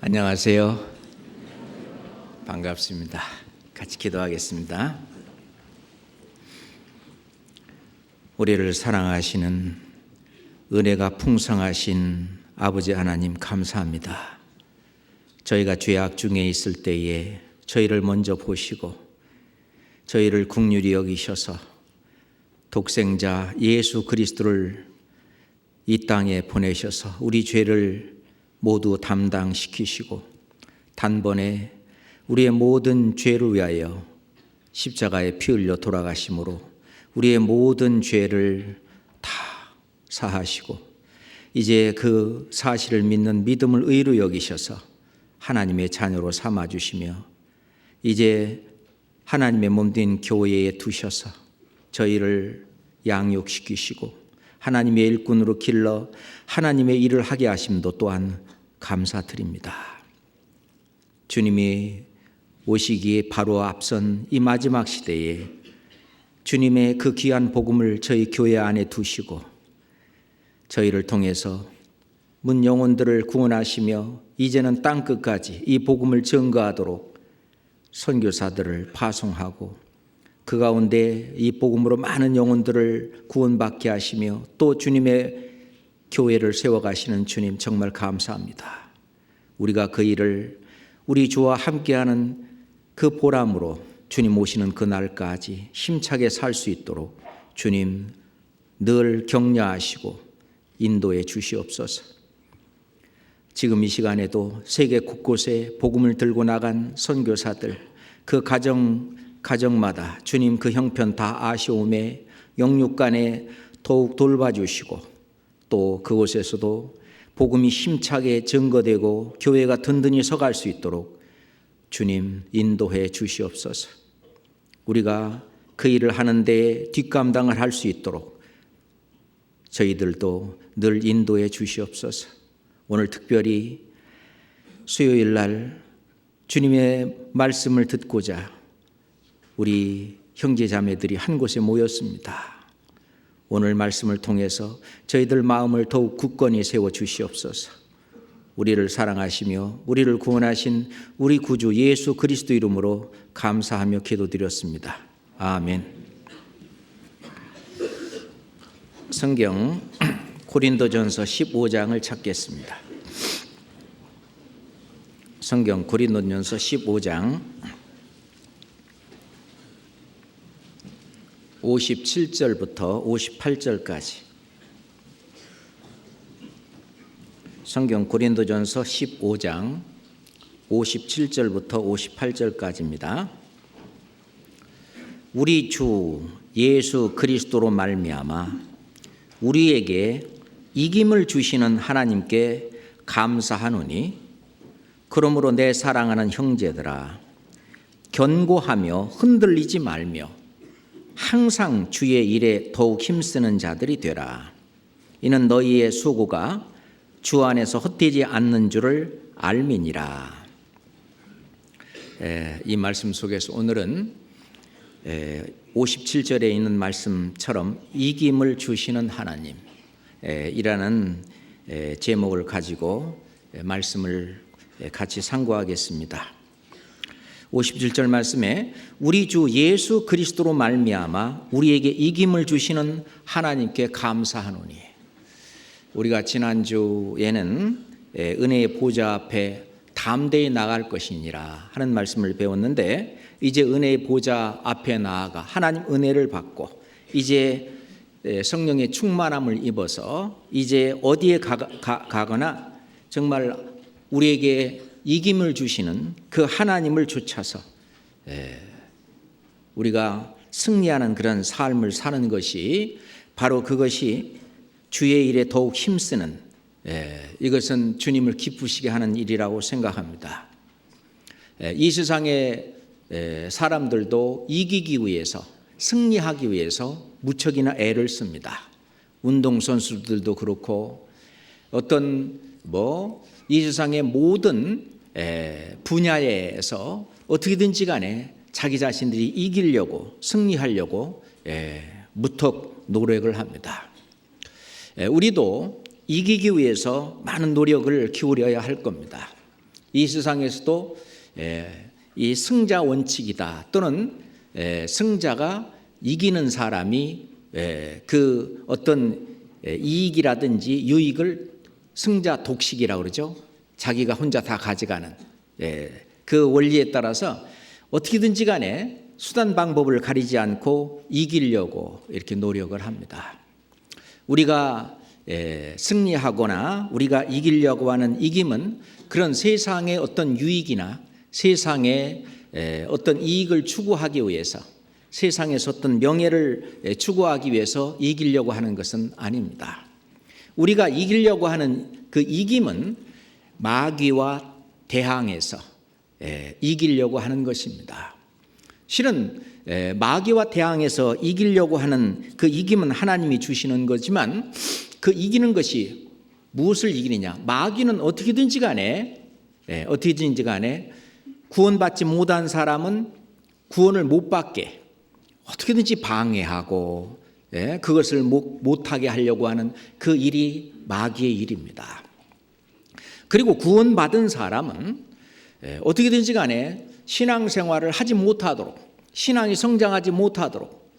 안녕하세요. 반갑습니다. 같이 기도하겠습니다. 우리를 사랑하시는 은혜가 풍성하신 아버지 하나님 감사합니다. 저희가 죄악 중에 있을 때에 저희를 먼저 보시고 저희를 긍휼히 여기셔서 독생자 예수 그리스도를 이 땅에 보내셔서 우리 죄를 모두 담당시키시고 단번에 우리의 모든 죄를 위하여 십자가에 피 흘려 돌아가심으로 우리의 모든 죄를 다 사하시고 이제 그 사실을 믿는 믿음을 의로 여기셔서 하나님의 자녀로 삼아주시며 이제 하나님의 몸된 교회에 두셔서 저희를 양육시키시고 하나님의 일꾼으로 길러 하나님의 일을 하게 하심도 또한 감사드립니다. 주님이 오시기에 바로 앞선 이 마지막 시대에 주님의 그 귀한 복음을 저희 교회 안에 두시고 저희를 통해서 문 영혼들을 구원하시며 이제는 땅끝까지 이 복음을 증거하도록 선교사들을 파송하고 그 가운데 이 복음으로 많은 영혼들을 구원받게 하시며 또 주님의 교회를 세워가시는 주님 정말 감사합니다. 우리가 그 일을 우리 주와 함께하는 그 보람으로 주님 오시는 그날까지 힘차게 살 수 있도록 주님 늘 격려하시고 인도해 주시옵소서. 지금 이 시간에도 세계 곳곳에 복음을 들고 나간 선교사들 그 가정마다 주님 그 형편 다 아시오매 영육간에 더욱 돌봐주시고 또 그곳에서도 복음이 힘차게 증거되고 교회가 든든히 서갈 수 있도록 주님 인도해 주시옵소서. 우리가 그 일을 하는 데에 뒷감당을 할 수 있도록 저희들도 늘 인도해 주시옵소서. 오늘 특별히 수요일 날 주님의 말씀을 듣고자 우리 형제자매들이 한 곳에 모였습니다. 오늘 말씀을 통해서 저희들 마음을 더욱 굳건히 세워 주시옵소서. 우리를 사랑하시며 우리를 구원하신 우리 구주 예수 그리스도 이름으로 감사하며 기도드렸습니다. 아멘. 성경 고린도전서 15장을 찾겠습니다. 성경 고린도전서 15장 57절부터 58절까지 성경 고린도전서 15장 57절부터 58절까지입니다. 우리 주 예수 그리스도로 말미암아 우리에게 이김을 주시는 하나님께 감사하노니 그러므로 내 사랑하는 형제들아 견고하며 흔들리지 말며 항상 주의 일에 더욱 힘쓰는 자들이 되라. 이는 너희의 수고가 주 안에서 헛되지 않는 줄을 알미니라. 이 말씀 속에서 오늘은 57절에 있는 말씀처럼 이김을 주시는 하나님 이라는 제목을 가지고 말씀을 같이 상고하겠습니다. 57절 말씀에 우리 주 예수 그리스도로 말미암아 우리에게 이김을 주시는 하나님께 감사하노니 우리가 지난주에는 은혜의 보좌 앞에 담대히 나갈 것이니라 하는 말씀을 배웠는데 이제 은혜의 보좌 앞에 나아가 하나님 은혜를 받고 이제 성령의 충만함을 입어서 이제 어디에 가거나 정말 우리에게 이김을 주시는 그 하나님을 쫓아서 우리가 승리하는 그런 삶을 사는 것이 바로 그것이 주의 일에 더욱 힘쓰는 이것은 주님을 기쁘시게 하는 일이라고 생각합니다. 이 세상의 사람들도 이기기 위해서 승리하기 위해서 무척이나 애를 씁니다. 운동선수들도 그렇고 어떤 이 세상의 모든 분야에서 어떻게든지 간에 자기 자신들이 이기려고 승리하려고 무턱 노력을 합니다. 우리도 이기기 위해서 많은 노력을 기울여야 할 겁니다. 이 세상에서도 이 승자 원칙이다 또는 승자가 이기는 사람이 그 어떤 이익이라든지 유익을 승자 독식이라고 그러죠. 자기가 혼자 다 가져가는 그 원리에 따라서 어떻게든지 간에 수단 방법을 가리지 않고 이기려고 이렇게 노력을 합니다. 우리가 승리하거나 우리가 이기려고 하는 이김은 그런 세상의 어떤 유익이나 세상의 어떤 이익을 추구하기 위해서, 세상에서 어떤 명예를 추구하기 위해서 이기려고 하는 것은 아닙니다. 우리가 이기려고 하는 그 이김은 마귀와 대항해서 이기려고 하는 것입니다. 실은 마귀와 대항해서 이기려고 하는 그 이김은 하나님이 주시는 거지만 그 이기는 것이 무엇을 이기느냐? 마귀는 어떻게든지 간에 구원받지 못한 사람은 구원을 못 받게 어떻게든지 방해하고 그것을 못하게 하려고 하는 그 일이 마귀의 일입니다. 그리고 구원받은 사람은 어떻게든지 간에 신앙생활을 하지 못하도록, 신앙이 성장하지 못하도록,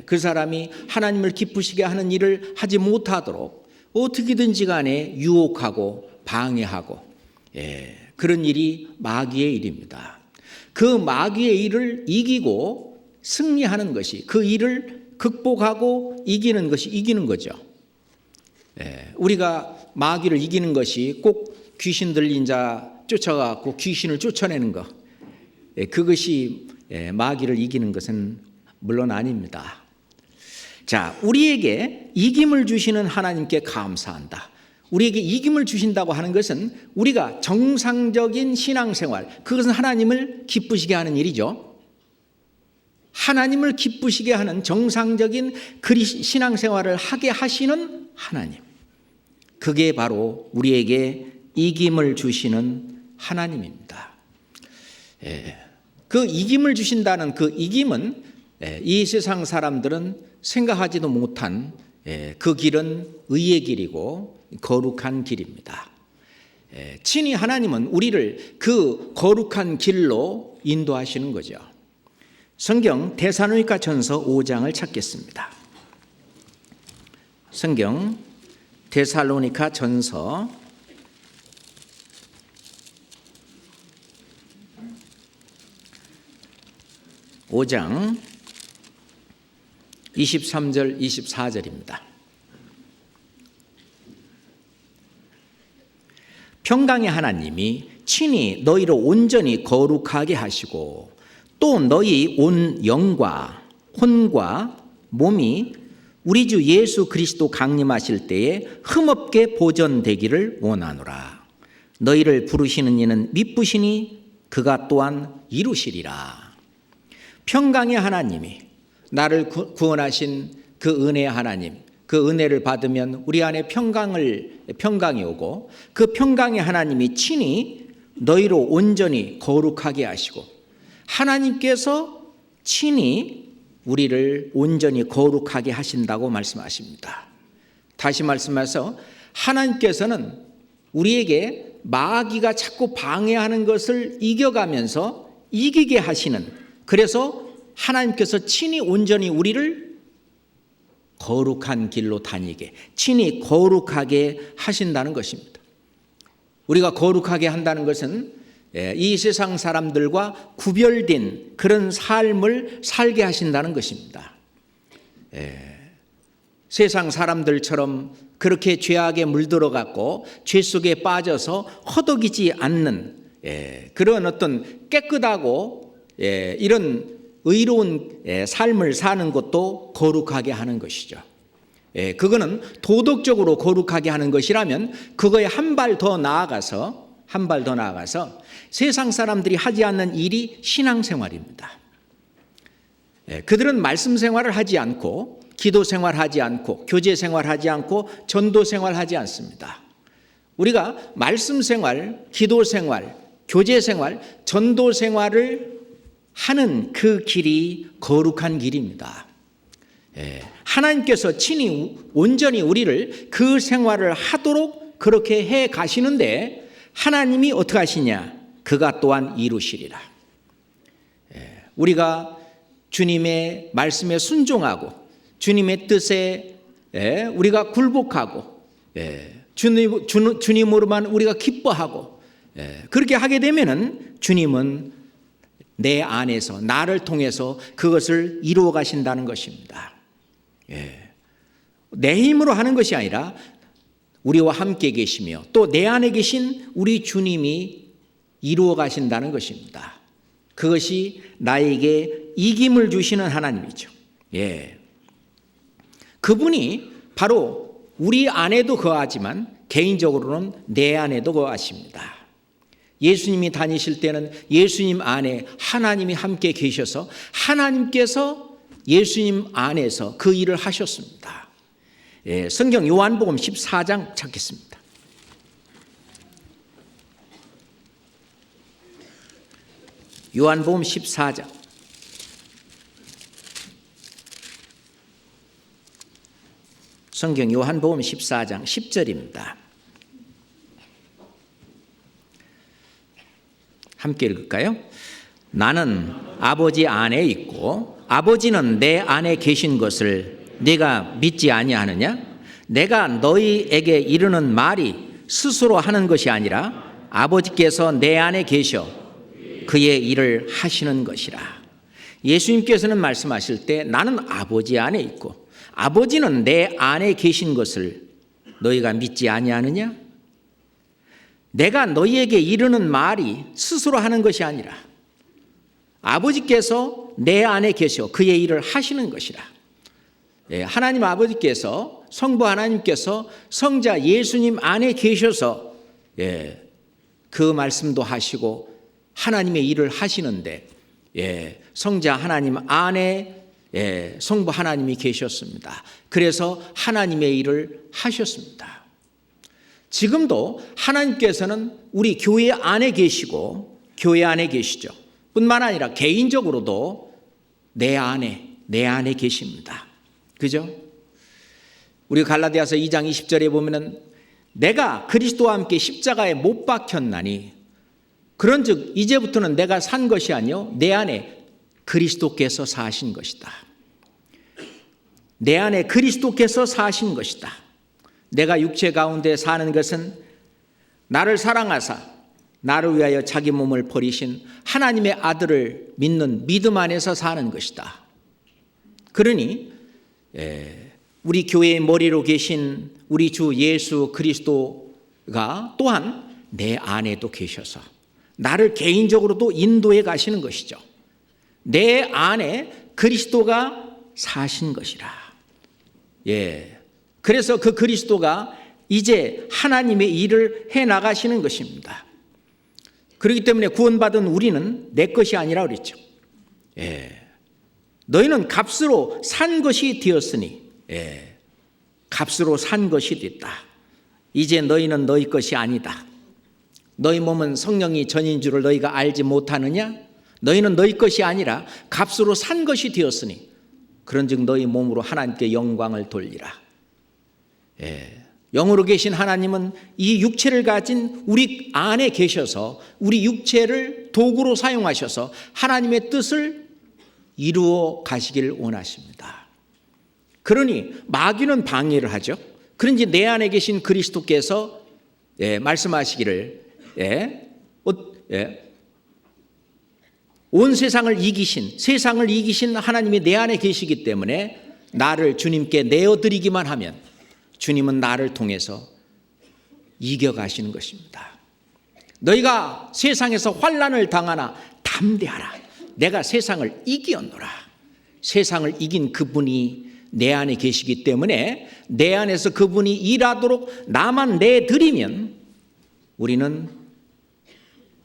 그 사람이 하나님을 기쁘시게 하는 일을 하지 못하도록 어떻게든지 간에 유혹하고 방해하고 그런 일이 마귀의 일입니다. 그 마귀의 일을 이기고 승리하는 것이, 그 일을 극복하고 이기는 것이 이기는 거죠. 우리가 마귀를 이기는 것이 꼭 귀신 들린 자 쫓아가고 귀신을 쫓아내는 것, 그것이 마귀를 이기는 것은 물론 아닙니다. 자, 우리에게 이김을 주시는 하나님께 감사한다. 우리에게 이김을 주신다고 하는 것은 우리가 정상적인 신앙생활, 그것은 하나님을 기쁘시게 하는 일이죠. 하나님을 기쁘시게 하는 정상적인 신앙생활을 하게 하시는 하나님, 그게 바로 우리에게 이김을 주시는 하나님입니다. 그 이김을 주신다는 그 이김은 이 세상 사람들은 생각하지도 못한 그 길은 의의 길이고 거룩한 길입니다. 친히 하나님은 우리를 그 거룩한 길로 인도하시는 거죠. 성경 데살로니가전서 5장을 찾겠습니다. 성경 데살로니가전서 5장 23절 24절입니다. 평강의 하나님이 친히 너희를 온전히 거룩하게 하시고 또 너희 온 영과 혼과 몸이 우리 주 예수 그리스도 강림하실 때에 흠없게 보존되기를 원하노라. 너희를 부르시는 이는 미쁘시니 그가 또한 이루시리라. 평강의 하나님이, 나를 구원하신 그 은혜의 하나님, 그 은혜를 받으면 우리 안에 평강이 오고 그 평강의 하나님이 친히 너희로 온전히 거룩하게 하시고, 하나님께서 친히 우리를 온전히 거룩하게 하신다고 말씀하십니다. 다시 말씀해서 하나님께서는 우리에게 마귀가 자꾸 방해하는 것을 이겨가면서 이기게 하시는, 그래서 하나님께서 친히 온전히 우리를 거룩한 길로 다니게, 친히 거룩하게 하신다는 것입니다. 우리가 거룩하게 한다는 것은 이 세상 사람들과 구별된 그런 삶을 살게 하신다는 것입니다. 세상 사람들처럼 그렇게 죄악에 물들어갔고 죄 속에 빠져서 허덕이지 않는 그런 어떤 깨끗하고 이런 의로운 삶을 사는 것도 거룩하게 하는 것이죠. 그거는 도덕적으로 거룩하게 하는 것이라면 그거에 한 발 더 나아가서 세상 사람들이 하지 않는 일이 신앙생활입니다. 그들은 말씀 생활을 하지 않고 기도 생활하지 않고 교제 생활하지 않고 전도 생활하지 않습니다. 우리가 말씀 생활, 기도 생활, 교제 생활, 전도 생활을 하는 그 길이 거룩한 길입니다. 하나님께서 친히 온전히 우리를 그 생활을 하도록 그렇게 해 가시는데, 하나님이 어떻게 하시냐? 그가 또한 이루시리라. 우리가 주님의 말씀에 순종하고 주님의 뜻에 우리가 굴복하고 주님으로만 우리가 기뻐하고 그렇게 하게 되면은 주님은 내 안에서 나를 통해서 그것을 이루어 가신다는 것입니다. 내 힘으로 하는 것이 아니라 우리와 함께 계시며 또 내 안에 계신 우리 주님이 이루어 가신다는 것입니다. 그것이 나에게 이김을 주시는 하나님이죠. 그분이 바로 우리 안에도 거하지만 개인적으로는 내 안에도 거하십니다. 예수님이 다니실 때는 예수님 안에 하나님이 함께 계셔서 하나님께서 예수님 안에서 그 일을 하셨습니다. 성경 요한복음 14장 찾겠습니다. 요한복음 14장. 성경 요한복음 14장 10절입니다. 함께 읽을까요? 나는 아버지 안에 있고 아버지는 내 안에 계신 것을 네가 믿지 아니하느냐? 내가 너희에게 이르는 말이 스스로 하는 것이 아니라 아버지께서 내 안에 계셔 그의 일을 하시는 것이라. 예수님께서는 말씀하실 때 나는 아버지 안에 있고 아버지는 내 안에 계신 것을 너희가 믿지 아니하느냐? 내가 너희에게 이르는 말이 스스로 하는 것이 아니라 아버지께서 내 안에 계셔 그의 일을 하시는 것이라. 하나님 아버지께서 성부 하나님께서 성자 예수님 안에 계셔서 그 말씀도 하시고 하나님의 일을 하시는데 성자 하나님 안에 성부 하나님이 계셨습니다. 그래서 하나님의 일을 하셨습니다. 지금도 하나님께서는 우리 교회 안에 계시고 교회 안에 계시죠. 뿐만 아니라 개인적으로도 내 안에 계십니다. 그죠? 우리 갈라디아서 2장 20절에 보면은 내가 그리스도와 함께 십자가에 못 박혔나니 그런즉 이제부터는 내가 산 것이 아니요 내 안에 그리스도께서 사신 것이다. 내 안에 그리스도께서 사신 것이다. 내가 육체 가운데 사는 것은 나를 사랑하사 나를 위하여 자기 몸을 버리신 하나님의 아들을 믿는 믿음 안에서 사는 것이다. 그러니 우리 교회의 머리로 계신 우리 주 예수 그리스도가 또한 내 안에도 계셔서 나를 개인적으로도 인도해 가시는 것이죠. 내 안에 그리스도가 사신 것이라. 그래서 그 그리스도가 이제 하나님의 일을 해 나가시는 것입니다. 그렇기 때문에 구원받은 우리는 내 것이 아니라 그랬죠. 너희는 값으로 산 것이 되었으니 값으로 산 것이 됐다. 이제 너희는 너희 것이 아니다. 너희 몸은 성령이 전인 줄을 너희가 알지 못하느냐? 너희는 너희 것이 아니라 값으로 산 것이 되었으니 그런즉 너희 몸으로 하나님께 영광을 돌리라. 영으로 계신 하나님은 이 육체를 가진 우리 안에 계셔서 우리 육체를 도구로 사용하셔서 하나님의 뜻을 이루어 가시기를 원하십니다. 그러니 마귀는 방해를 하죠. 그런지 내 안에 계신 그리스도께서 말씀하시기를 온 세상을 이기신 하나님이 내 안에 계시기 때문에 나를 주님께 내어드리기만 하면 주님은 나를 통해서 이겨가시는 것입니다. 너희가 세상에서 환난을 당하나 담대하라. 내가 세상을 이기었노라. 세상을 이긴 그분이 내 안에 계시기 때문에 내 안에서 그분이 일하도록 나만 내드리면 우리는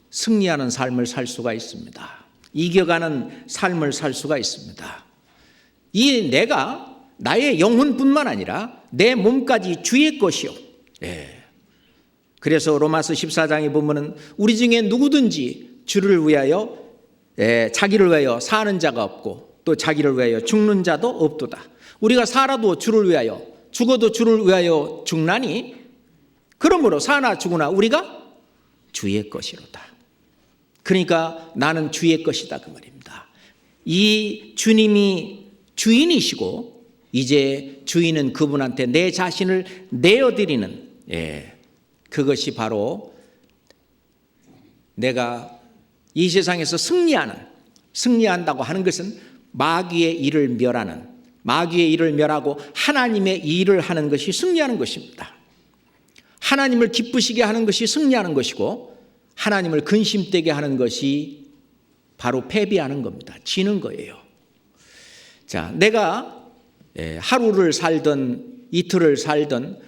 승리하는 삶을 살 수가 있습니다. 이겨가는 삶을 살 수가 있습니다. 이 내가 나의 영혼뿐만 아니라 내 몸까지 주의 것이요. 그래서 로마서 14장에 보면은 우리 중에 누구든지 주를 위하여 자기를 위하여 사는 자가 없고 또 자기를 위하여 죽는 자도 없도다. 우리가 살아도 주를 위하여 죽어도 주를 위하여 죽나니 그러므로 사나 죽으나 우리가 주의 것이로다. 그러니까 나는 주의 것이다 그 말입니다. 이 주님이 주인이시고 이제 주인은 그분한테 내 자신을 내어드리는, 그것이 바로 내가 이 세상에서 승리한다고 하는 것은 마귀의 일을 멸하는, 마귀의 일을 멸하고 하나님의 일을 하는 것이 승리하는 것입니다. 하나님을 기쁘시게 하는 것이 승리하는 것이고 하나님을 근심되게 하는 것이 바로 패배하는 겁니다. 지는 거예요. 자, 내가 하루를 살든 이틀을 살든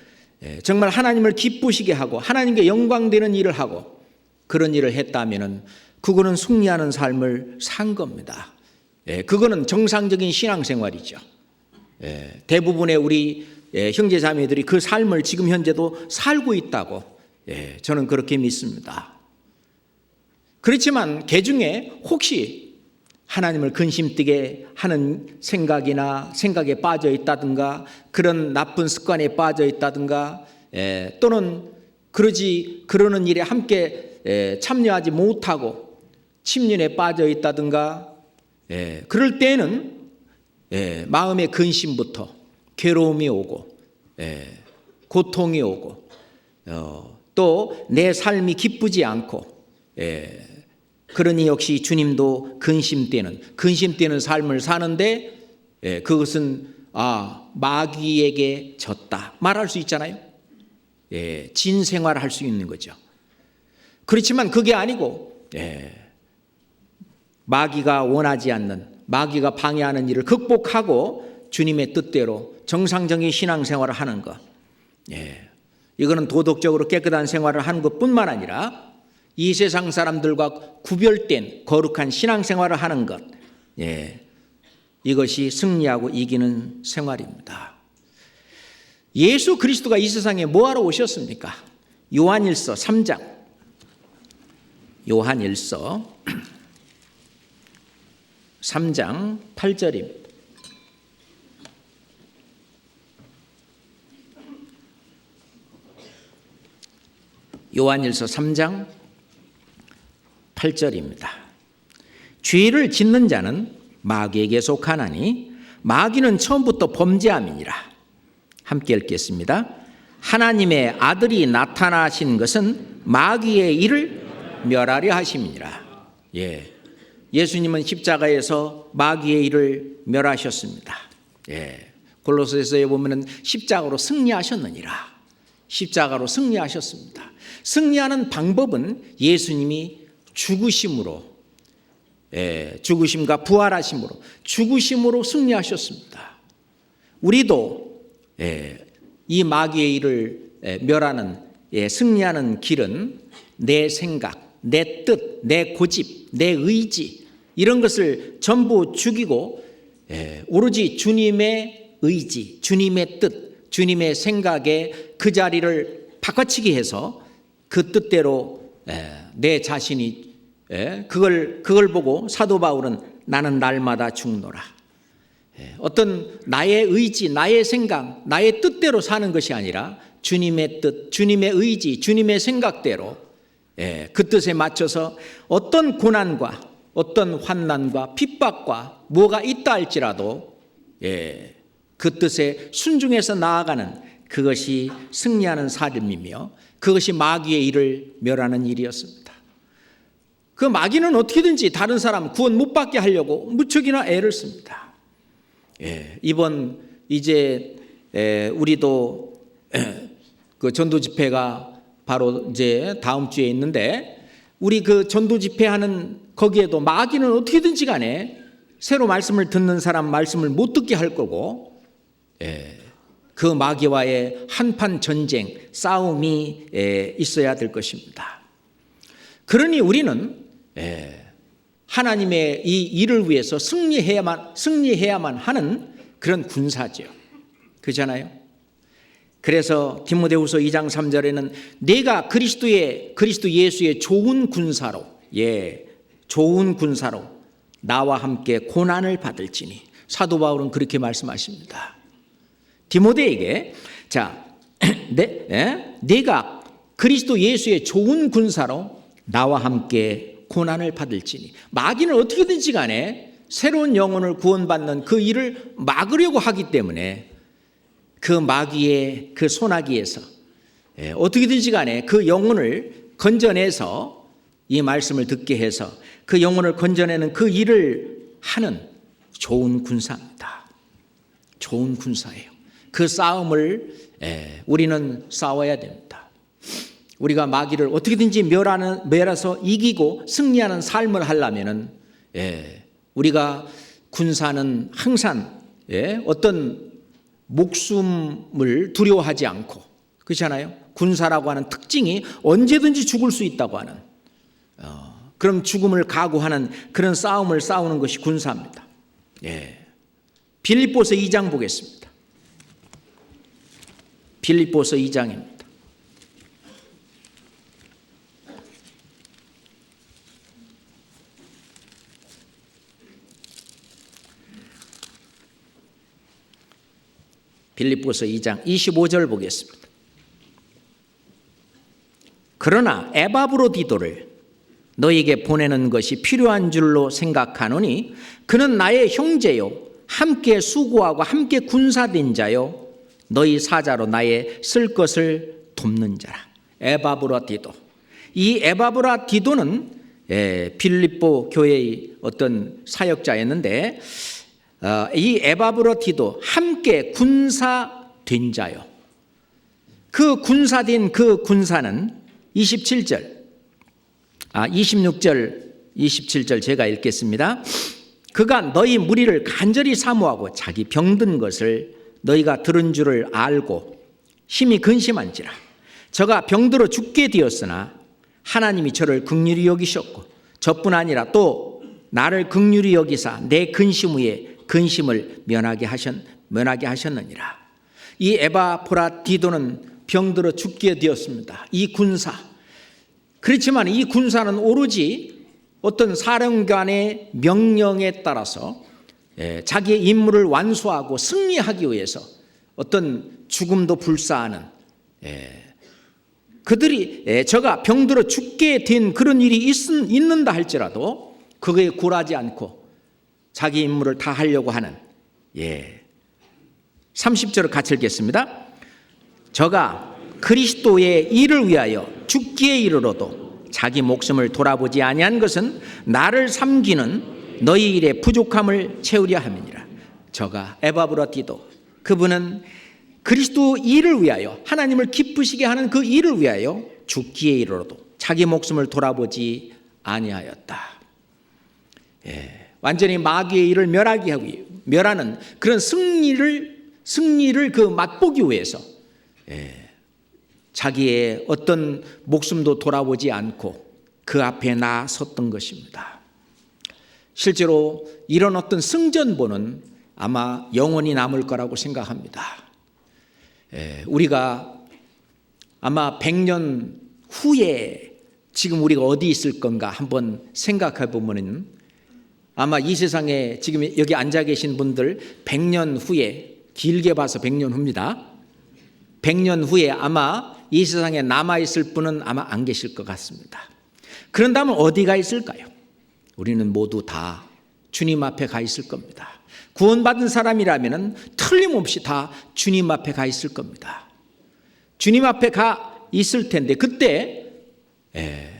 정말 하나님을 기쁘시게 하고 하나님께 영광되는 일을 하고 그런 일을 했다면 그거는 승리하는 삶을 산 겁니다. 그거는 정상적인 신앙생활이죠. 대부분의 우리 형제 자매들이 그 삶을 지금 현재도 살고 있다고 저는 그렇게 믿습니다. 그렇지만 그중에 혹시 하나님을 근심되게 하는 생각에 빠져 있다든가 그런 나쁜 습관에 빠져 있다든가 또는 그러는 일에 함께 참여하지 못하고 침륜에 빠져 있다든가 그럴 때에는 마음의 근심부터 괴로움이 오고 고통이 오고 또 내 삶이 기쁘지 않고 그러니 역시 주님도 근심되는 삶을 사는데 그것은 마귀에게 졌다 말할 수 있잖아요. 진 생활을 할 수 있는 거죠. 그렇지만 그게 아니고 마귀가 원하지 않는, 마귀가 방해하는 일을 극복하고 주님의 뜻대로 정상적인 신앙생활을 하는 것, 이거는 도덕적으로 깨끗한 생활을 하는 것뿐만 아니라 이 세상 사람들과 구별된 거룩한 신앙생활을 하는 것, 이것이 승리하고 이기는 생활입니다. 예수 그리스도가 이 세상에 뭐하러 오셨습니까? 요한일서 3장, 요한일서 3장 8절입니다. 요한일서 3장 8절입니다. 죄를 짓는 자는 마귀에게 속하나니 마귀는 처음부터 범죄함이니라. 함께 읽겠습니다. 하나님의 아들이 나타나신 것은 마귀의 일을 멸하려 하심이니라. 예수님은 십자가에서 마귀의 일을 멸하셨습니다. 골로새서에 보면은 십자가로 승리하셨느니라. 십자가로 승리하셨습니다. 승리하는 방법은 예수님이 죽으심과 부활하심으로, 죽으심으로 승리하셨습니다. 우리도 이 마귀의 일을 멸하는, 승리하는 길은 내 생각, 내 뜻, 내 고집, 내 의지 이런 것을 전부 죽이고 오로지 주님의 의지, 주님의 뜻, 주님의 생각에 그 자리를 바꿔치기 해서 그 뜻대로 내 자신이 그걸 보고 사도 바울은 나는 날마다 죽노라. 어떤 나의 의지, 나의 생각, 나의 뜻대로 사는 것이 아니라 주님의 뜻, 주님의 의지, 주님의 생각대로 그 뜻에 맞춰서 어떤 고난과 어떤 환난과 핍박과 뭐가 있다 할지라도 그 뜻에 순종해서 나아가는 그것이 승리하는 삶이며 그것이 마귀의 일을 멸하는 일이었습니다. 그 마귀는 어떻게든지 다른 사람 구원 못 받게 하려고 무척이나 애를 씁니다. 이번 이제 우리도 그 전도 집회가 바로 이제 다음 주에 있는데 우리 그 전도 집회하는 거기에도 마귀는 어떻게든지 간에 새로 말씀을 듣는 사람 말씀을 못 듣게 할 거고 그 마귀와의 한판 전쟁, 싸움이 있어야 될 것입니다. 그러니 우리는 하나님의 이 일을 위해서 승리해야만 하는 그런 군사죠. 그렇잖아요. 그래서 디모데후서 2장 3절에는 내가 그리스도 예수의 좋은 군사로 나와 함께 고난을 받을지니 사도 바울은 그렇게 말씀하십니다. 디모데에게 내가 그리스도 예수의 좋은 군사로 나와 함께 고난을 받을지니. 마귀는 어떻게든지 간에 새로운 영혼을 구원받는 그 일을 막으려고 하기 때문에 그 마귀의 그 소나기에서 어떻게든지 간에 그 영혼을 건져내서 이 말씀을 듣게 해서 그 영혼을 건져내는 그 일을 하는 좋은 군사입니다. 좋은 군사예요. 그 싸움을 우리는 싸워야 됩니다. 우리가 마귀를 어떻게든지 멸해서 이기고 승리하는 삶을 하려면은 우리가 군사는 항상 어떤 목숨을 두려워하지 않고, 그렇잖아요. 군사라고 하는 특징이 언제든지 죽을 수 있다고 하는 그럼 죽음을 각오하는 그런 싸움을 싸우는 것이 군사입니다. 빌립보서 2장 보겠습니다. 빌립보서 2장입니다. 빌립보서 2장 25절 보겠습니다. 그러나 에바브로디도를 너에게 보내는 것이 필요한 줄로 생각하노니 그는 나의 형제요 함께 수고하고 함께 군사된 자요 너희 사자로 나의 쓸 것을 돕는 자라. 에바브로디도. 이 에바브로디도는 빌립보 교회의 어떤 사역자였는데 이 에바브로디도 함께 군사된 자요. 그 군사된 그 군사는 26절 27절 제가 읽겠습니다. 그가 너희 무리를 간절히 사모하고 자기 병든 것을 너희가 들은 줄을 알고 심히 근심한지라. 저가 병들어 죽게 되었으나 하나님이 저를 긍휼히 여기셨고 저뿐 아니라 또 나를 긍휼히 여기사 내 근심 후에 근심을 면하게 하셨느니라. 이 에바브로디도는 병들어 죽게 되었습니다. 이 군사. 그렇지만 이 군사는 오로지 어떤 사령관의 명령에 따라서 자기의 임무를 완수하고 승리하기 위해서 어떤 죽음도 불사하는 그들이 저가 병들어 죽게 된 그런 일이 있는다 할지라도 그거에 굴하지 않고 자기 임무를 다 하려고 하는 30절을 같이 읽겠습니다. 저가 그리스도의 일을 위하여 죽기에 이르러도 자기 목숨을 돌아보지 아니한 것은 나를 섬기는 너희 일의 부족함을 채우려 함이니라. 저가 에바브로디도 그분은 그리스도 일을 위하여 하나님을 기쁘시게 하는 그 일을 위하여 죽기에 이르러도 자기 목숨을 돌아보지 아니하였다. 완전히 마귀의 일을 멸하는 그런 승리를 그 맛보기 위해서 자기의 어떤 목숨도 돌아보지 않고 그 앞에 나섰던 것입니다. 실제로 이런 어떤 승전보는 아마 영원히 남을 거라고 생각합니다. 우리가 아마 100년 후에 지금 우리가 어디 있을 건가 한번 생각해 보면은 아마 이 세상에 지금 여기 앉아 계신 분들 100년 후에, 길게 봐서 100년 후입니다. 100년 후에 아마 이 세상에 남아있을 분은 아마 안 계실 것 같습니다. 그런다면 어디가 있을까요? 우리는 모두 다 주님 앞에 가 있을 겁니다. 구원받은 사람이라면 틀림없이 다 주님 앞에 가 있을 겁니다. 주님 앞에 가 있을 텐데 그때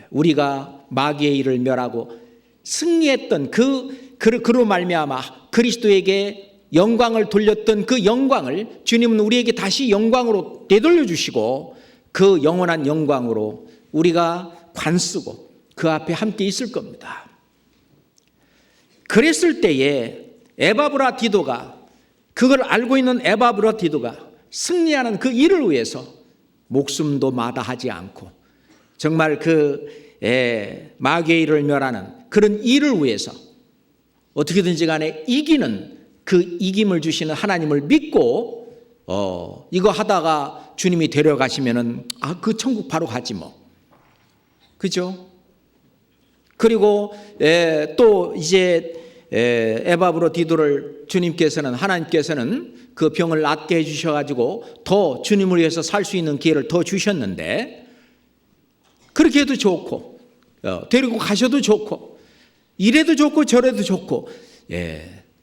우리가 마귀의 일을 멸하고 승리했던 그로 말미암아 그리스도에게 영광을 돌렸던 그 영광을 주님은 우리에게 다시 영광으로 되돌려 주시고 그 영원한 영광으로 우리가 관쓰고 그 앞에 함께 있을 겁니다. 그랬을 때에 에바브로디도가, 그걸 알고 있는 에바브로디도가 승리하는 그 일을 위해서 목숨도 마다하지 않고 정말 그 마귀의 일을 멸하는 그런 일을 위해서 어떻게든지 간에 이기는 그 이김을 주시는 하나님을 믿고 이거 하다가 주님이 데려가시면은 그 천국 바로 가지 뭐. 그죠? 그리고 또 이제 에바브로디도를 하나님께서는 그 병을 낫게 해주셔가지고 더 주님을 위해서 살 수 있는 기회를 더 주셨는데 그렇게 해도 좋고 데리고 가셔도 좋고, 이래도 좋고 저래도 좋고,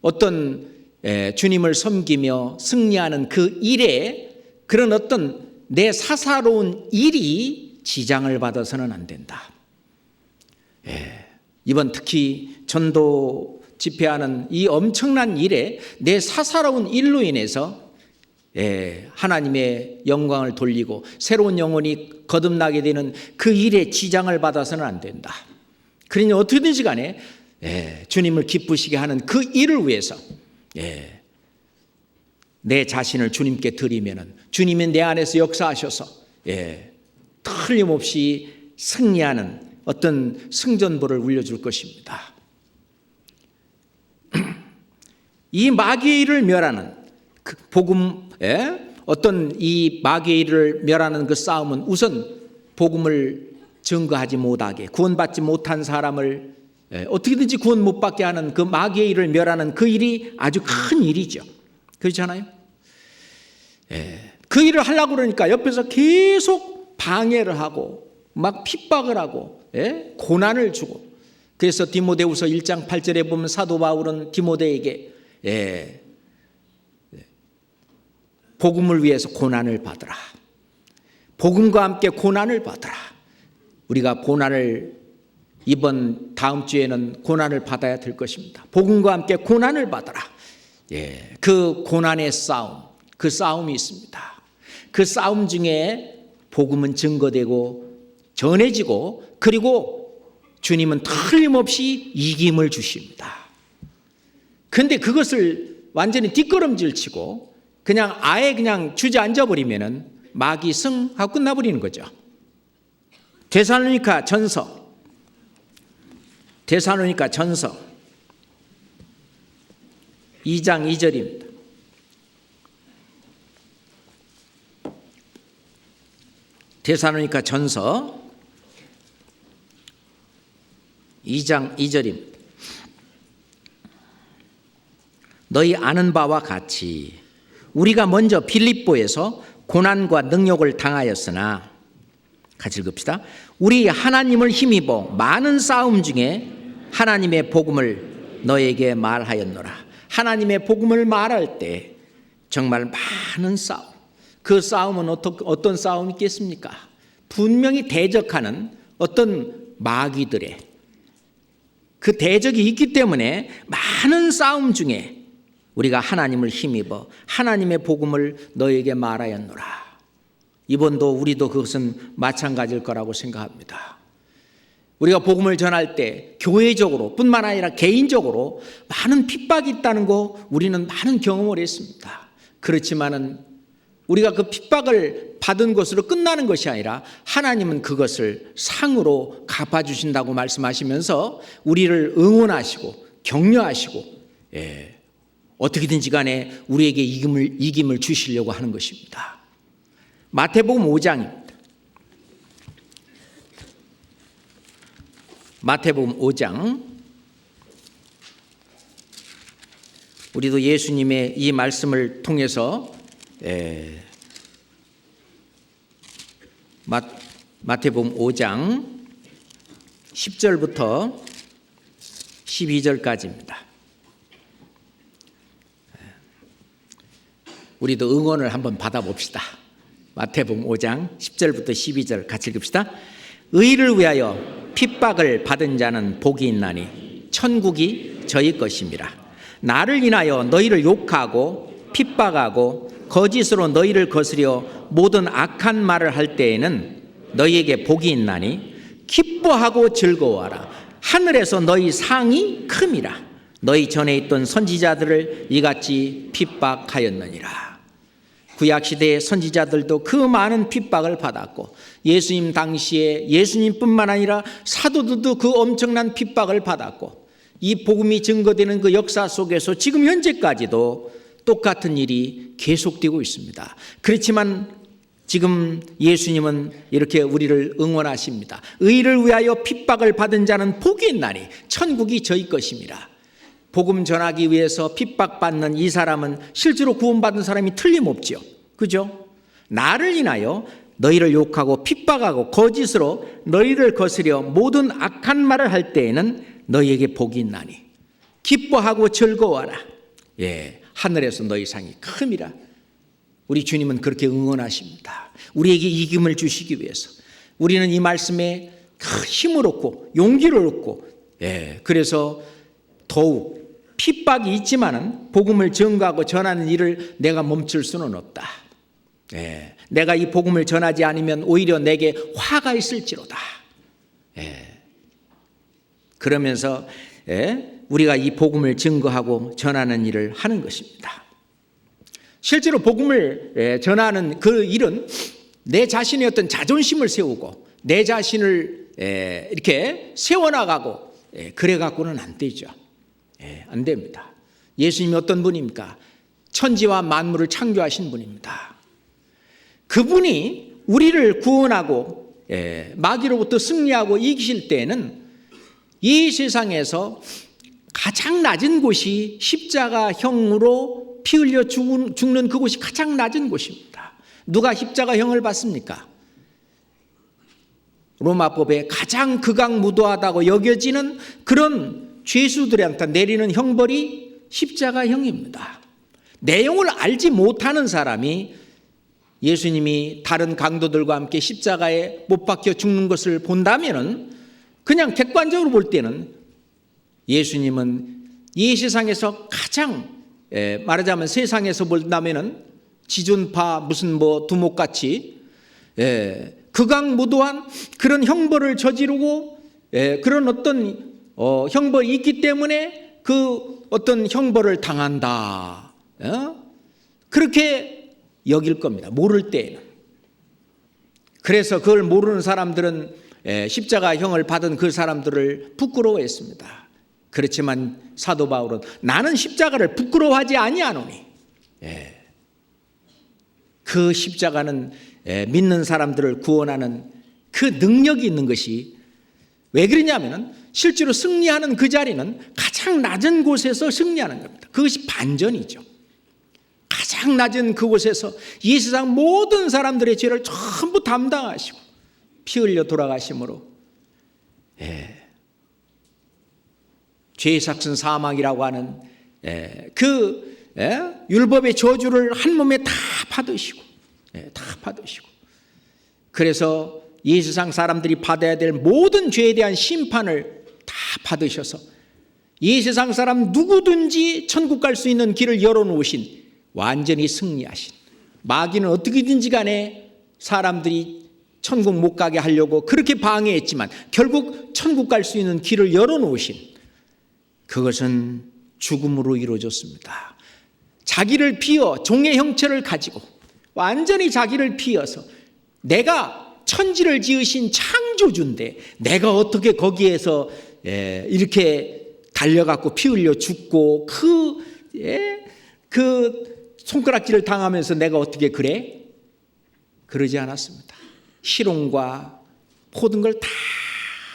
어떤 주님을 섬기며 승리하는 그 일에 그런 어떤 내 사사로운 일이 지장을 받아서는 안 된다. 이번 특히 전도 집회하는 이 엄청난 일에 내 사사로운 일로 인해서 하나님의 영광을 돌리고 새로운 영혼이 거듭나게 되는 그 일에 지장을 받아서는 안 된다. 그러니 어떻게든지 간에 주님을 기쁘시게 하는 그 일을 위해서 내 자신을 주님께 드리면은 주님이 내 안에서 역사하셔서 틀림없이 승리하는 어떤 승전보를 울려줄 것입니다. 이 마귀의 일을 멸하는 그 복음에 어떤 이 마귀의 일을 멸하는 그 싸움은 우선 복음을 증거하지 못하게 구원받지 못한 사람을 어떻게든지 구원 못 받게 하는 그 마귀의 일을 멸하는 그 일이 아주 큰 일이죠. 그렇잖아요. 그 일을 하려고 그러니까 옆에서 계속 방해를 하고 막 핍박을 하고 고난을 주고, 그래서 디모데후서 1장 8절에 보면 사도 바울은 디모데에게 복음을 위해서 고난을 받으라, 복음과 함께 고난을 받으라. 우리가 고난을 이번 다음 주에는 고난을 받아야 될 것입니다. 복음과 함께 고난을 받으라. 그 고난의 싸움, 그 싸움이 있습니다. 그 싸움 중에 복음은 증거되고 전해지고, 그리고 주님은 틀림없이 이김을 주십니다. 그런데 그것을 완전히 뒷걸음질 치고 그냥 아예 그냥 주저앉아 버리면은 마귀 승하고 끝나버리는 거죠. 데살로니가 전서 2장 2절입니다. 데살로니가 전서 2장 2절입니다. 너희 아는 바와 같이 우리가 먼저 빌립보에서 고난과 능욕을 당하였으나, 같이 읽읍시다. 우리 하나님을 힘입어 많은 싸움 중에 하나님의 복음을 너에게 말하였노라. 하나님의 복음을 말할 때 정말 많은 싸움, 그 싸움은 어떤 싸움이 있겠습니까? 분명히 대적하는 어떤 마귀들의 그 대적이 있기 때문에 많은 싸움 중에 우리가 하나님을 힘입어 하나님의 복음을 너에게 말하였노라. 이번도 우리도 그것은 마찬가지일 거라고 생각합니다. 우리가 복음을 전할 때 교회적으로 뿐만 아니라 개인적으로 많은 핍박이 있다는 거 우리는 많은 경험을 했습니다. 그렇지만은 우리가 그 핍박을 받은 것으로 끝나는 것이 아니라 하나님은 그것을 상으로 갚아주신다고 말씀하시면서 우리를 응원하시고 격려하시고 어떻게든지 간에 우리에게 이김을 주시려고 하는 것입니다. 마태복음 5장입니다. 마태복음 5장. 우리도 예수님의 이 말씀을 통해서 마태복음 5장 10절부터 12절까지입니다. 우리도 응원을 한번 받아봅시다. 마태복음 5장 10절부터 12절 같이 읽읍시다. 의를 위하여 핍박을 받은 자는 복이 있나니 천국이 저희 것임이라. 나를 인하여 너희를 욕하고 핍박하고 거짓으로 너희를 거스려 모든 악한 말을 할 때에는 너희에게 복이 있나니 기뻐하고 즐거워하라. 하늘에서 너희 상이 큼이라. 너희 전에 있던 선지자들을 이같이 핍박하였느니라. 구약시대의 선지자들도 그 많은 핍박을 받았고, 예수님 당시에 예수님뿐만 아니라 사도들도 그 엄청난 핍박을 받았고, 이 복음이 증거되는 그 역사 속에서 지금 현재까지도 똑같은 일이 계속되고 있습니다. 그렇지만 지금 예수님은 이렇게 우리를 응원하십니다. 의를 위하여 핍박을 받은 자는 복이 있나니 천국이 저희 것임이라. 복음 전하기 위해서 핍박받는 이 사람은 실제로 구원받은 사람이 틀림없죠. 그죠? 나를 인하여 너희를 욕하고 핍박하고 거짓으로 너희를 거스려 모든 악한 말을 할 때에는 너희에게 복이 있나니 기뻐하고 즐거워하라. 하늘에서 너희 상이 큼이라. 우리 주님은 그렇게 응원하십니다. 우리에게 이김을 주시기 위해서. 우리는 이 말씀에 힘을 얻고 용기를 얻고, 그래서 더욱 핍박이 있지만은 복음을 전가하고 전하는 일을 내가 멈출 수는 없다. 내가 이 복음을 전하지 않으면 오히려 내게 화가 있을지로다. 그러면서 우리가 이 복음을 증거하고 전하는 일을 하는 것입니다. 실제로 복음을 전하는 그 일은 내 자신의 어떤 자존심을 세우고 내 자신을 이렇게 세워나가고 그래 갖고는 안 되죠. 안 됩니다. 예수님이 어떤 분입니까? 천지와 만물을 창조하신 분입니다. 그분이 우리를 구원하고 마귀로부터 승리하고 이기실 때에는 이 세상에서 가장 낮은 곳이 십자가형으로 피 흘려 죽는 그곳이 가장 낮은 곳입니다. 누가 십자가형을 받습니까? 로마법에 가장 극악무도하다고 여겨지는 그런 죄수들한테 내리는 형벌이 십자가형입니다. 내용을 알지 못하는 사람이 예수님이 다른 강도들과 함께 십자가에 못 박혀 죽는 것을 본다면은 그냥 객관적으로 볼 때는 예수님은 이 세상에서 가장 말하자면 세상에서 본다면은 지존파 무슨 두목같이 극악무도한 그런 형벌을 저지르고 그런 어떤 형벌이 있기 때문에 그 어떤 형벌을 당한다. 그렇게 여길 겁니다. 모를 때에는. 그래서 그걸 모르는 사람들은 십자가형을 받은 그 사람들을 부끄러워했습니다. 그렇지만 사도 바울은 나는 십자가를 부끄러워하지 아니하노니 그 십자가는 믿는 사람들을 구원하는 그 능력이 있는 것이 왜 그러냐면 실제로 승리하는 그 자리는 가장 낮은 곳에서 승리하는 겁니다. 그것이 반전이죠. 가장 낮은 그곳에서 이 세상 모든 사람들의 죄를 전부 담당하시고 피 흘려 돌아가심으로 죄의 삭은 사망이라고 하는 그 율법의 저주를 한 몸에 다 받으시고 그래서 이 세상 사람들이 받아야 될 모든 죄에 대한 심판을 다 받으셔서 이 세상 사람 누구든지 천국 갈 수 있는 길을 열어놓으신 완전히 승리하신 마귀는 어떻게든지 간에 사람들이 천국 못 가게 하려고 그렇게 방해했지만 결국 천국 갈 수 있는 길을 열어놓으신 그것은 죽음으로 이루어졌습니다. 자기를 비워 종의 형체를 가지고 완전히 자기를 비워서 내가 천지를 지으신 창조주인데 내가 어떻게 거기에서 이렇게 달려갖고 피 흘려 죽고 그 손가락질을 당하면서 내가 어떻게 그래? 그러지 않았습니다. 희롱과 모든 걸 다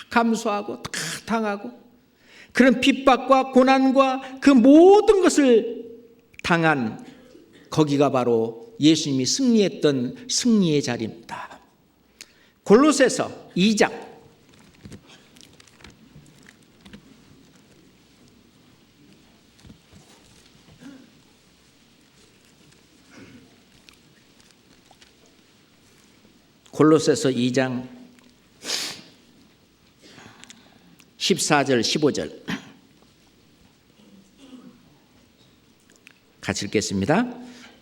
감수하고 다 당하고 그런 핍박과 고난과 그 모든 것을 당한 거기가 바로 예수님이 승리했던 승리의 자리입니다. 골로새서 2장 골로새서 2장 14절 15절 같이 읽겠습니다.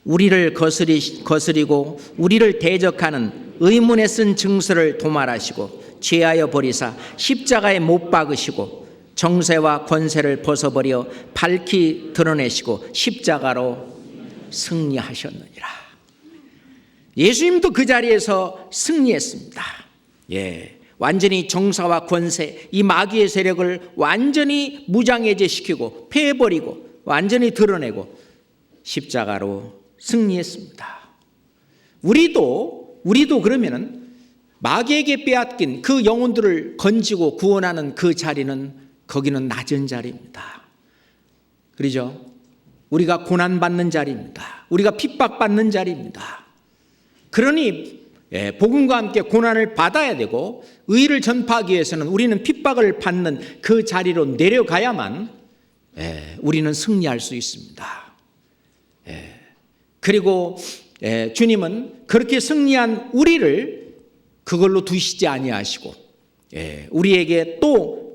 우리를 거스리고 우리를 대적하는 의문에 쓴 증서를 도말하시고 죄하여 버리사 십자가에 못 박으시고 정세와 권세를 벗어버려 밝히 드러내시고 십자가로 승리하셨느니라. 예수님도 그 자리에서 승리했습니다. 완전히 정사와 권세, 이 마귀의 세력을 완전히 무장해제시키고 패해버리고 완전히 드러내고 십자가로 승리했습니다. 우리도 그러면은 마귀에게 빼앗긴 그 영혼들을 건지고 구원하는 그 자리는 거기는 낮은 자리입니다. 그렇죠? 우리가 고난받는 자리입니다. 우리가 핍박받는 자리입니다. 그러니 복음과 함께 고난을 받아야 되고 의를 전파하기 위해서는 우리는 핍박을 받는 그 자리로 내려가야만 우리는 승리할 수 있습니다. 그리고 주님은 그렇게 승리한 우리를 그걸로 두시지 아니하시고 우리에게 또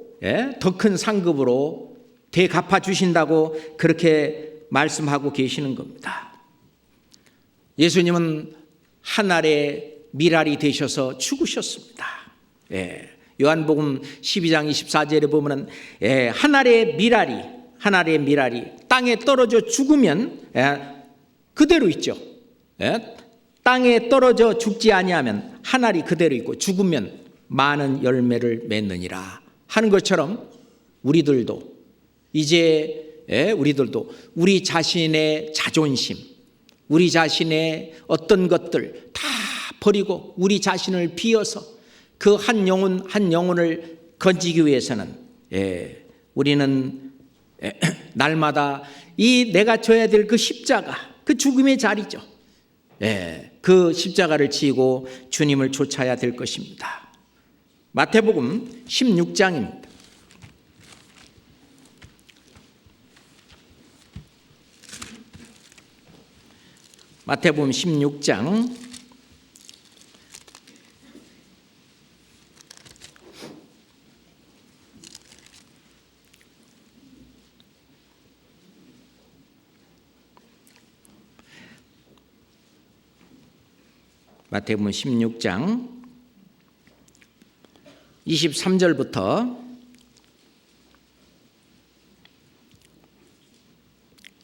더 큰 상급으로 되갚아 주신다고 그렇게 말씀하고 계시는 겁니다. 예수님은 하늘의 미랄이 되셔서 죽으셨습니다. 요한복음 12장 24절에 보면은 하늘의 미랄이 땅에 떨어져 죽으면 그대로 있죠. 땅에 떨어져 죽지 아니하면 하늘이 그대로 있고 죽으면 많은 열매를 맺느니라 하는 것처럼 우리들도 우리 자신의 자존심, 우리 자신의 어떤 것들 다 버리고 우리 자신을 비워서 그 한 영혼을 건지기 위해서는 우리는 날마다 이 내가 져야 될 그 십자가, 그 죽음의 자리죠. 그 십자가를 지고 주님을 쫓아야 될 것입니다. 마태복음 16장입니다. 마태복음 16장 23절부터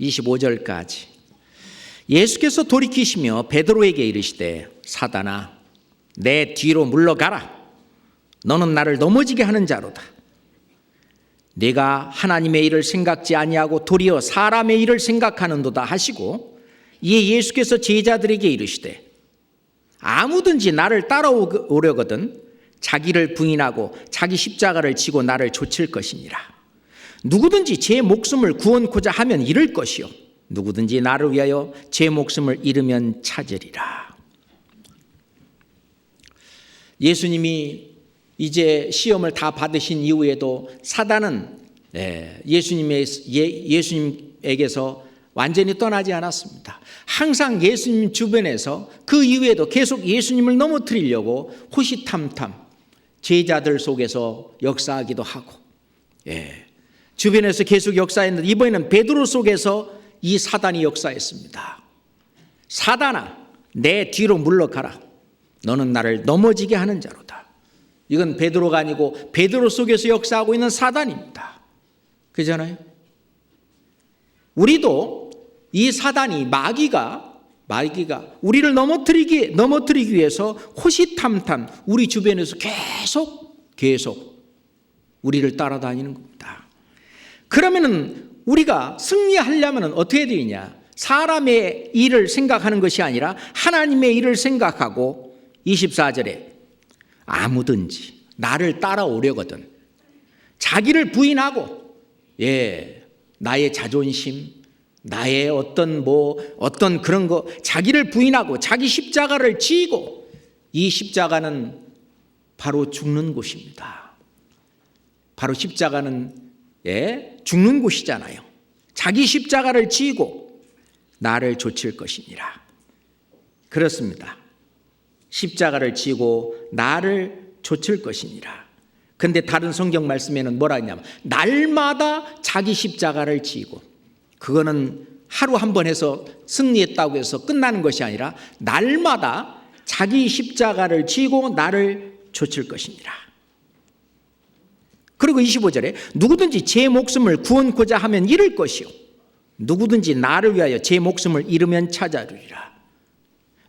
25절까지 예수께서 돌이키시며 베드로에게 이르시되 사단아 내 뒤로 물러가라. 너는 나를 넘어지게 하는 자로다. 네가 하나님의 일을 생각지 아니하고 도리어 사람의 일을 생각하는도다 하시고 이에 예수께서 제자들에게 이르시되 아무든지 나를 따라오려거든 자기를 부인하고 자기 십자가를 지고 나를 좇을 것이니라. 누구든지 제 목숨을 구원코자 하면 잃을 것이요 누구든지 나를 위하여 제 목숨을 잃으면 찾으리라. 예수님이 이제 시험을 다 받으신 이후에도 사단은 예수님에게서 완전히 떠나지 않았습니다. 항상 예수님 주변에서 그 이후에도 계속 예수님을 넘어뜨리려고 호시탐탐 제자들 속에서 역사하기도 하고 주변에서 계속 역사했는데 이번에는 베드로 속에서 이 사단이 역사했습니다. 사단아 내 뒤로 물러가라. 너는 나를 넘어지게 하는 자로다. 이건 베드로가 아니고 베드로 속에서 역사하고 있는 사단입니다. 그잖아요. 우리도 이 사단이 마귀가 우리를 넘어뜨리기 위해서 호시탐탐 우리 주변에서 계속 우리를 따라다니는 겁니다. 그러면은 우리가 승리하려면 어떻게 해야 되느냐? 사람의 일을 생각하는 것이 아니라 하나님의 일을 생각하고 24절에 아무든지 나를 따라오려거든 자기를 부인하고 나의 자존심, 나의 어떤 그런 거 자기를 부인하고 자기 십자가를 지고 이 십자가는 바로 죽는 곳입니다. 바로 십자가는 죽는 곳이잖아요. 자기 십자가를 지고 나를 좇을 것이니라. 그렇습니다. 십자가를 지고 나를 좇을 것이니라. 근데 다른 성경 말씀에는 뭐라 했냐면 날마다 자기 십자가를 지고 그거는 하루 한 번 해서 승리했다고 해서 끝나는 것이 아니라 날마다 자기 십자가를 지고 나를 좇을 것이니라. 그리고 25절에 누구든지 제 목숨을 구원코자 하면 잃을 것이요 누구든지 나를 위하여 제 목숨을 잃으면 찾으리라.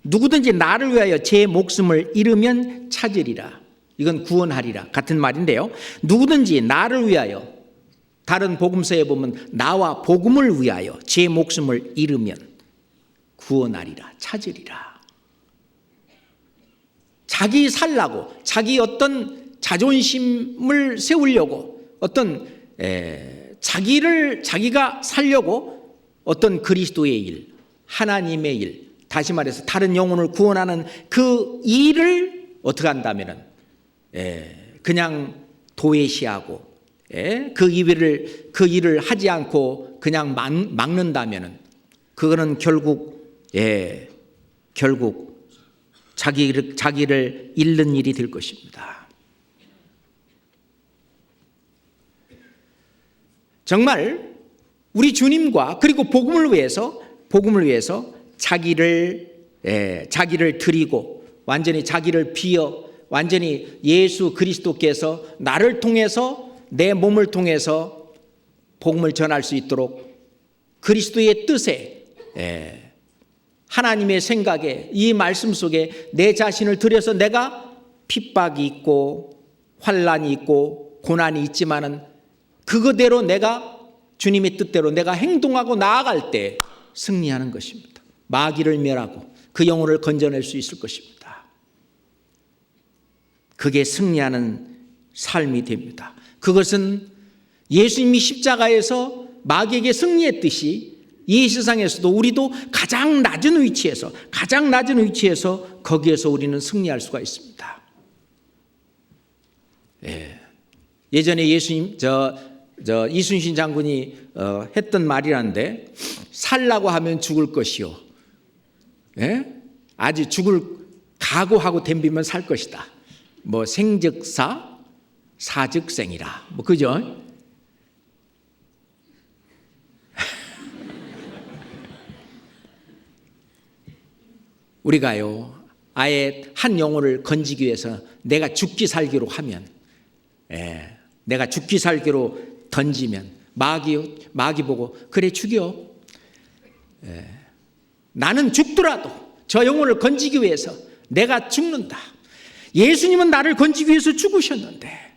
누구든지 나를 위하여 제 목숨을 잃으면 찾으리라. 이건 구원하리라 같은 말인데요. 누구든지 나를 위하여 다른 복음서에 보면 나와 복음을 위하여 제 목숨을 잃으면 구원하리라, 찾으리라. 자기 살라고 자기 어떤 자존심을 세우려고 어떤 자기가 살려고 어떤 그리스도의 일, 하나님의 일, 다시 말해서 다른 영혼을 구원하는 그 일을 어떻게 한다면은 그냥 도외시하고 그 일을 하지 않고 그냥 막는다면은 그거는 결국 자기를 잃는 일이 될 것입니다. 정말 우리 주님과 그리고 복음을 위해서 자기를 드리고 완전히 자기를 비워 완전히 예수 그리스도께서 나를 통해서 내 몸을 통해서 복음을 전할 수 있도록 그리스도의 뜻에 하나님의 생각에 이 말씀 속에 내 자신을 들여서 내가 핍박이 있고 환난이 있고 고난이 있지만은 그거대로 내가 주님의 뜻대로 내가 행동하고 나아갈 때 승리하는 것입니다. 마귀를 멸하고 그 영혼을 건져낼 수 있을 것입니다. 그게 승리하는 삶이 됩니다. 그것은 예수님이 십자가에서 마귀에게 승리했듯이 이 세상에서도 우리도 가장 낮은 위치에서 거기에서 우리는 승리할 수가 있습니다. 예전에 예수님 이순신 장군이 했던 말이라는데 살라고 하면 죽을 것이요. 아주 죽을 각오하고 덤비면 살 것이다. 뭐 생즉사 사즉생이라. 뭐 그죠? 우리가요 아예 한 영혼을 건지기 위해서 내가 죽기 살기로 하면 내가 죽기 살기로 던지면 마귀 보고 그래 죽여. 나는 죽더라도 저 영혼을 건지기 위해서 내가 죽는다. 예수님은 나를 건지기 위해서 죽으셨는데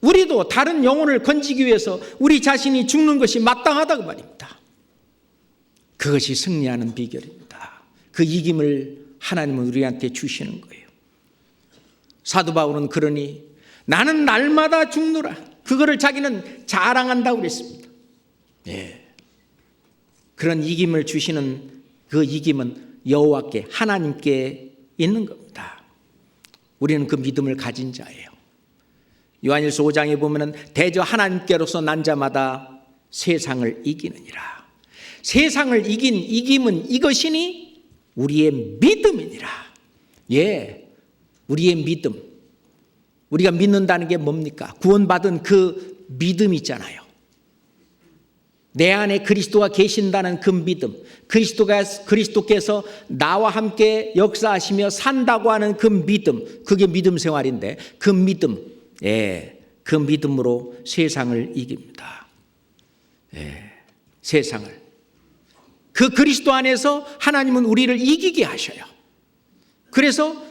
우리도 다른 영혼을 건지기 위해서 우리 자신이 죽는 것이 마땅하다고 말입니다. 그것이 승리하는 비결입니다. 그 이김을 하나님은 우리한테 주시는 거예요. 사도 바울은 그러니 나는 날마다 죽노라. 그거를 자기는 자랑한다고 그랬습니다. 그런 이김을 주시는 그 이김은 여호와께 하나님께 있는 겁니다. 우리는 그 믿음을 가진 자예요. 요한일서 5장에 보면은 대저 하나님께로서 난 자마다 세상을 이기느니라. 세상을 이긴 이김은 이것이니 우리의 믿음이니라. 우리의 믿음. 우리가 믿는다는 게 뭡니까? 구원받은 그 믿음 있잖아요. 내 안에 그리스도가 계신다는 그 믿음, 그리스도께서 나와 함께 역사하시며 산다고 하는 그 믿음, 그게 믿음 생활인데 그 믿음, 그 믿음으로 세상을 이깁니다. 세상을. 그 그리스도 안에서 하나님은 우리를 이기게 하셔요. 그래서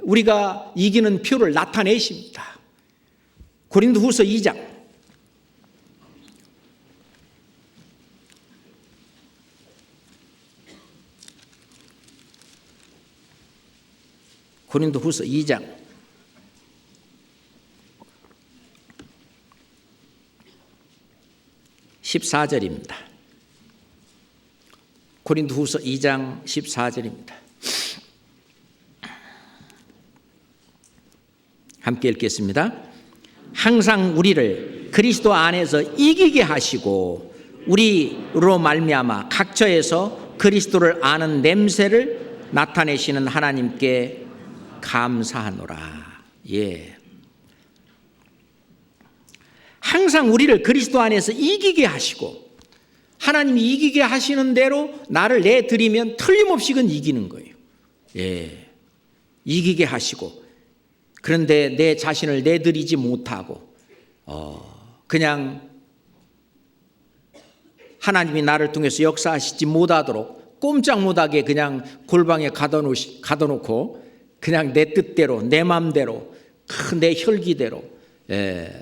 우리가 이기는 표를 나타내십니다. 고린도후서 2장 고린도후서 2장 14절입니다. 고린도후서 2장 14절입니다. 함께 읽겠습니다. 항상 우리를 그리스도 안에서 이기게 하시고 우리로 말미암아 각처에서 그리스도를 아는 냄새를 나타내시는 하나님께 감사하노라. 항상 우리를 그리스도 안에서 이기게 하시고 하나님이 이기게 하시는 대로 나를 내드리면 틀림없이 그건 이기는 거예요. 이기게 하시고 그런데 내 자신을 내드리지 못하고 그냥 하나님이 나를 통해서 역사하시지 못하도록 꼼짝 못하게 그냥 골방에 가둬놓고 그냥 내 뜻대로 내 마음대로 내 혈기대로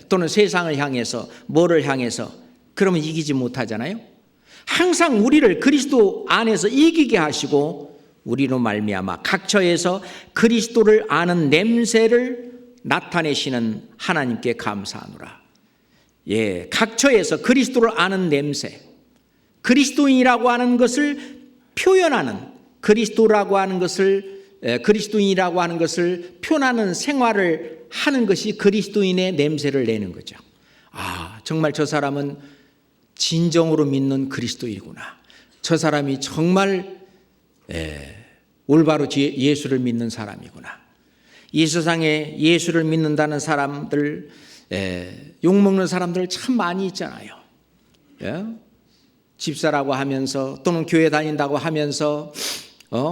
또는 세상을 향해서 뭐를 향해서 그러면 이기지 못하잖아요. 항상 우리를 그리스도 안에서 이기게 하시고 우리로 말미암아 각처에서 그리스도를 아는 냄새를 나타내시는 하나님께 감사하노라. 각처에서 그리스도를 아는 냄새, 그리스도인이라고 하는 것을 표현하는 그리스도라고 하는 것을 그리스도인이라고 하는 것을 표현하는 생활을 하는 것이 그리스도인의 냄새를 내는 거죠. 아, 정말 저 사람은 진정으로 믿는 그리스도이구나. 저 사람이 정말 올바로 예수를 믿는 사람이구나. 이 세상에 예수를 믿는다는 사람들, 욕먹는 사람들 참 많이 있잖아요. 집사라고 하면서 또는 교회 다닌다고 하면서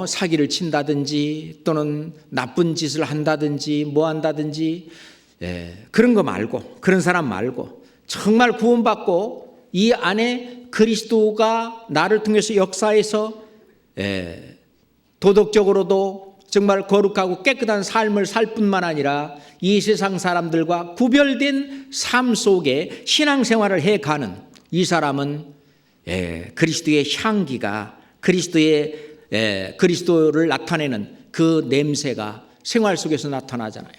사기를 친다든지 또는 나쁜 짓을 한다든지 뭐 한다든지 그런 거 말고, 그런 사람 말고 정말 구원받고 이 안에 그리스도가 나를 통해서 역사해서 도덕적으로도 정말 거룩하고 깨끗한 삶을 살 뿐만 아니라 이 세상 사람들과 구별된 삶 속에 신앙생활을 해가는 이 사람은 그리스도의 향기가 그리스도를 나타내는 그 냄새가 생활 속에서 나타나잖아요.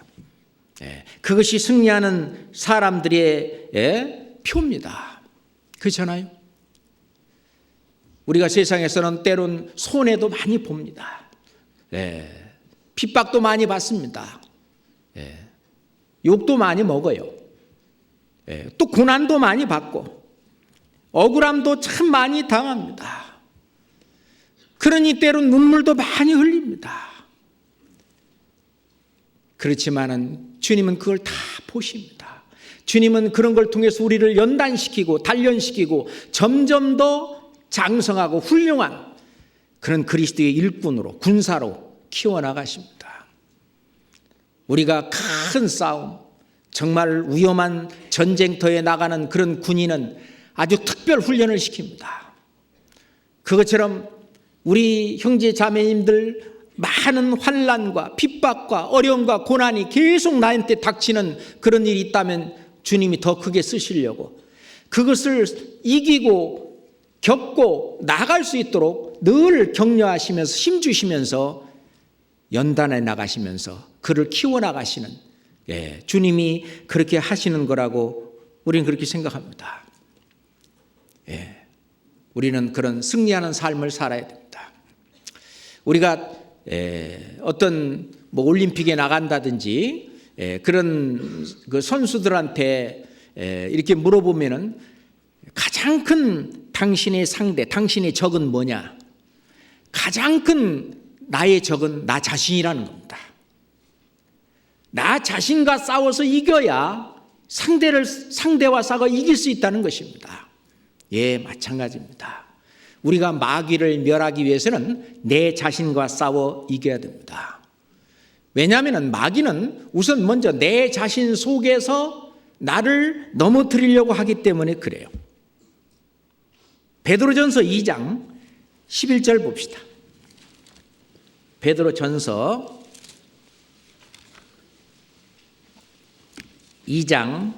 그것이 승리하는 사람들의 표입니다. 그렇잖아요. 우리가 세상에서는 때론 손해도 많이 봅니다. 핍박도 많이 받습니다. 욕도 많이 먹어요. 또 고난도 많이 받고 억울함도 참 많이 당합니다. 그러니 때론 눈물도 많이 흘립니다. 그렇지만은 주님은 그걸 다 보십니다. 주님은 그런 걸 통해서 우리를 연단시키고 단련시키고 점점 더 장성하고 훌륭한 그런 그리스도의 일꾼으로 군사로 키워나가십니다. 우리가 큰 싸움, 정말 위험한 전쟁터에 나가는 그런 군인은 아주 특별 훈련을 시킵니다. 그것처럼 우리 형제 자매님들 많은 환난과 핍박과 어려움과 고난이 계속 나한테 닥치는 그런 일이 있다면 주님이 더 크게 쓰시려고 그것을 이기고 겪고 나갈 수 있도록 늘 격려하시면서 힘주시면서 연단에 나가시면서 그를 키워나가시는 주님이 그렇게 하시는 거라고 우리는 그렇게 생각합니다. 우리는 그런 승리하는 삶을 살아야 됩니다. 우리가 어떤 올림픽에 나간다든지 그런 그 선수들한테 이렇게 물어보면은 가장 큰 당신의 상대, 당신의 적은 뭐냐? 가장 큰 나의 적은 나 자신이라는 겁니다. 나 자신과 싸워서 이겨야 상대와 싸워 이길 수 있다는 것입니다. 마찬가지입니다. 우리가 마귀를 멸하기 위해서는 내 자신과 싸워 이겨야 됩니다. 왜냐하면 마귀는 우선 먼저 내 자신 속에서 나를 넘어뜨리려고 하기 때문에 그래요. 베드로전서 2장 11절 봅시다. 베드로전서 2장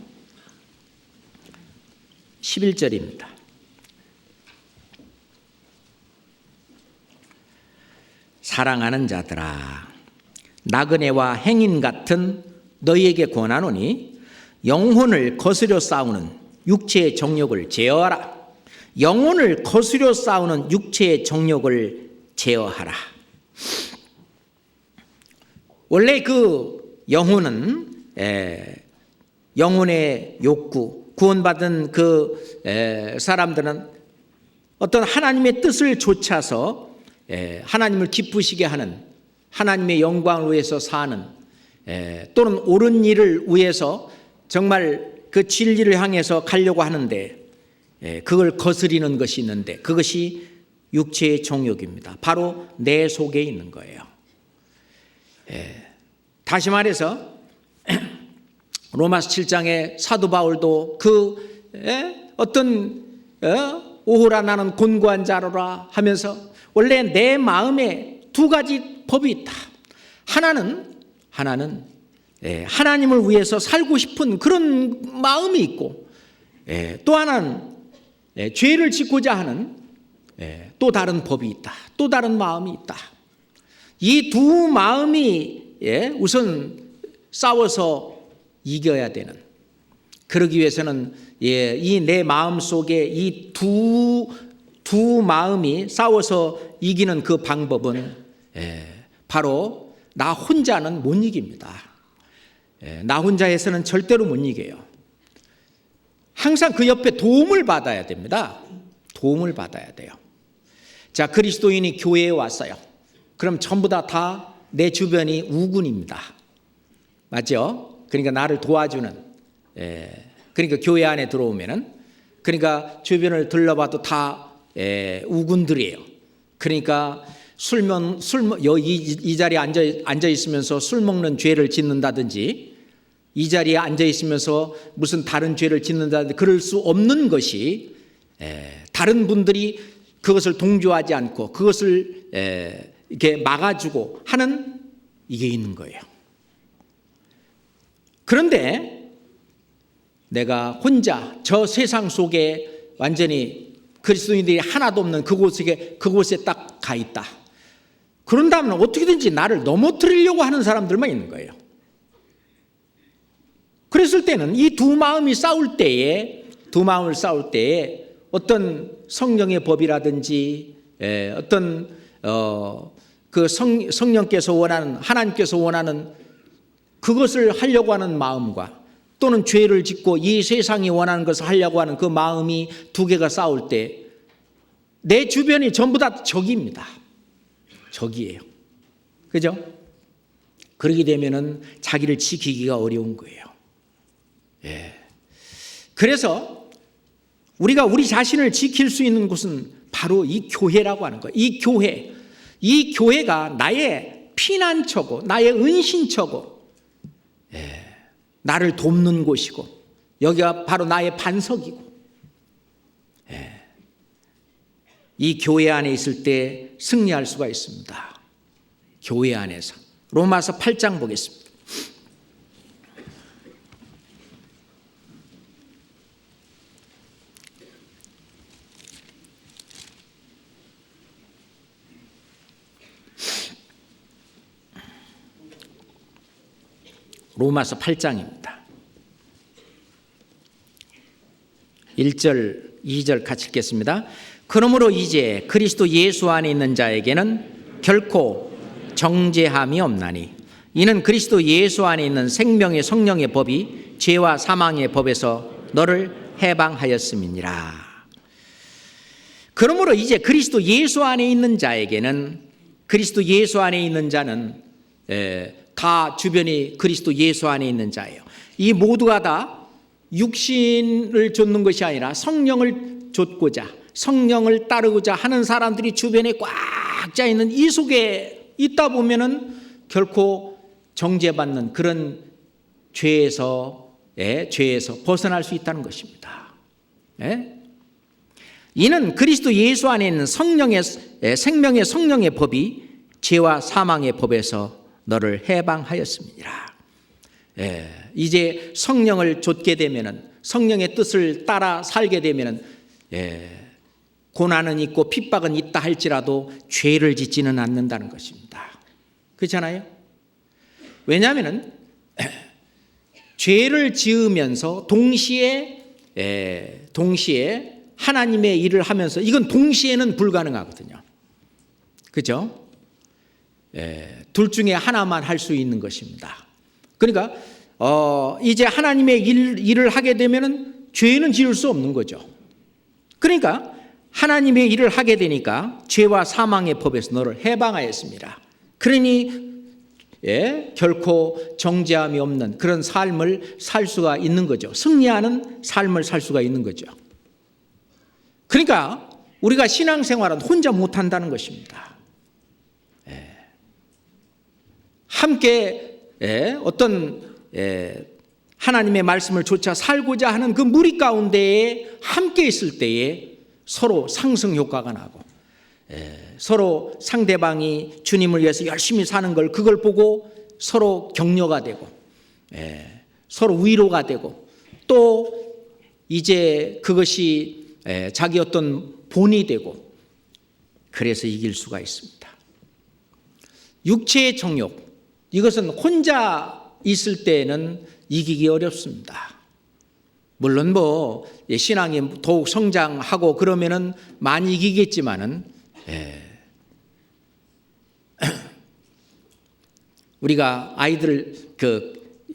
11절입니다. 사랑하는 자들아, 나그네와 행인 같은 너희에게 권하노니 영혼을 거스려 싸우는 육체의 정욕을 제어하라. 영혼을 거스려 싸우는 육체의 정욕을 제어하라. 원래 그 영혼은 영혼의 욕구, 구원받은 그 사람들은 어떤 하나님의 뜻을 좇아서 하나님을 기쁘시게 하는, 하나님의 영광을 위해서 사는, 또는 옳은 일을 위해서 정말 그 진리를 향해서 가려고 하는데 그걸 거스리는 것이 있는데 그것이 육체의 정욕입니다. 바로 내 속에 있는 거예요. 다시 말해서 로마서 7장에 사도 바울도 그 어떤 오호라 나는 곤고한 자로라 하면서 원래 내 마음에 두 가지 법이 있다. 하나는 하나님을 위해서 살고 싶은 그런 마음이 있고 또 하나는 죄를 짓고자 하는 또 다른 법이 있다. 또 다른 마음이 있다. 이 두 마음이 우선 싸워서 이겨야 되는, 그러기 위해서는 이 내 마음 속에 이 두 두 마음이 싸워서 이기는 그 방법은 바로 나 혼자는 못 이깁니다. 나 혼자 해서는 절대로 못 이겨요. 항상 그 옆에 도움을 받아야 됩니다. 도움을 받아야 돼요. 자, 그리스도인이 교회에 왔어요. 그럼 전부 다 내 주변이 우군입니다. 맞죠? 그러니까 나를 도와주는, 그러니까 교회 안에 들어오면은, 그러니까 주변을 들러봐도 다 우군들이에요. 그러니까 이 자리에 앉아 있으면서 술 먹는 죄를 짓는다든지, 이 자리에 앉아 있으면서 무슨 다른 죄를 짓는다든지 그럴 수 없는 것이, 다른 분들이 그것을 동조하지 않고 그것을 이렇게 막아주고 하는 이게 있는 거예요. 그런데 내가 혼자 저 세상 속에 완전히 그리스도인들이 하나도 없는 그곳에 딱 가 있다. 그런다면 어떻게든지 나를 넘어뜨리려고 하는 사람들만 있는 거예요. 그랬을 때는 이 두 마음을 싸울 때에 어떤 성령의 법이라든지 어떤 그 성령께서 원하는, 하나님께서 원하는 그것을 하려고 하는 마음과 또는 죄를 짓고 이 세상이 원하는 것을 하려고 하는 그 마음이 두 개가 싸울 때 내 주변이 전부 다 적입니다. 적이에요. 그죠? 그러게 되면은 자기를 지키기가 어려운 거예요. 그래서 우리가 우리 자신을 지킬 수 있는 곳은 바로 이 교회라고 하는 거예요. 이 교회가 나의 피난처고 나의 은신처고 나를 돕는 곳이고 여기가 바로 나의 반석이고 이 교회 안에 있을 때 승리할 수가 있습니다. 교회 안에서. 로마서 8장 보겠습니다. 로마서 8장입니다. 1절, 2절 같이 읽겠습니다. 그러므로 이제 그리스도 예수 안에 있는 자에게는 결코 정죄함이 없나니 이는 그리스도 예수 안에 있는 생명의 성령의 법이 죄와 사망의 법에서 너를 해방하였음이니라. 그러므로 이제 그리스도 예수 안에 있는 자에게는, 그리스도 예수 안에 있는 자는 다 주변이 그리스도 예수 안에 있는 자예요. 이 모두가 다 육신을 좇는 것이 아니라 성령을 좇고자, 성령을 따르고자 하는 사람들이 주변에 꽉 짜 있는 이 속에 있다 보면은 결코 정죄받는 그런 죄에서 벗어날 수 있다는 것입니다. 이는 그리스도 예수 안에 있는 성령의 생명의 성령의 법이 죄와 사망의 법에서 너를 해방하였습니다. 이제 성령을 좇게 되면은, 성령의 뜻을 따라 살게 되면은 고난은 있고 핍박은 있다 할지라도 죄를 짓지는 않는다는 것입니다. 그렇잖아요? 왜냐하면은 죄를 지으면서 동시에 하나님의 일을 하면서 이건 동시에는 불가능하거든요. 그렇죠? 둘 중에 하나만 할 수 있는 것입니다. 그러니까 이제 하나님의 일을 하게 되면은 죄는 지을 수 없는 거죠. 그러니까 하나님의 일을 하게 되니까 죄와 사망의 법에서 너를 해방하였습니다. 그러니 결코 정죄함이 없는 그런 삶을 살 수가 있는 거죠. 승리하는 삶을 살 수가 있는 거죠. 그러니까 우리가 신앙생활은 혼자 못한다는 것입니다. 함께 어떤 하나님의 말씀을 좇아 살고자 하는 그 무리 가운데에 함께 있을 때에 서로 상승 효과가 나고 서로 상대방이 주님을 위해서 열심히 사는 걸 그걸 보고 서로 격려가 되고 서로 위로가 되고 또 이제 그것이 자기 어떤 본이 되고 그래서 이길 수가 있습니다. 육체의 정욕, 이것은 혼자 있을 때는 이기기 어렵습니다. 물론 뭐 신앙이 더욱 성장하고 그러면은 많이 이기겠지만은 우리가 아이들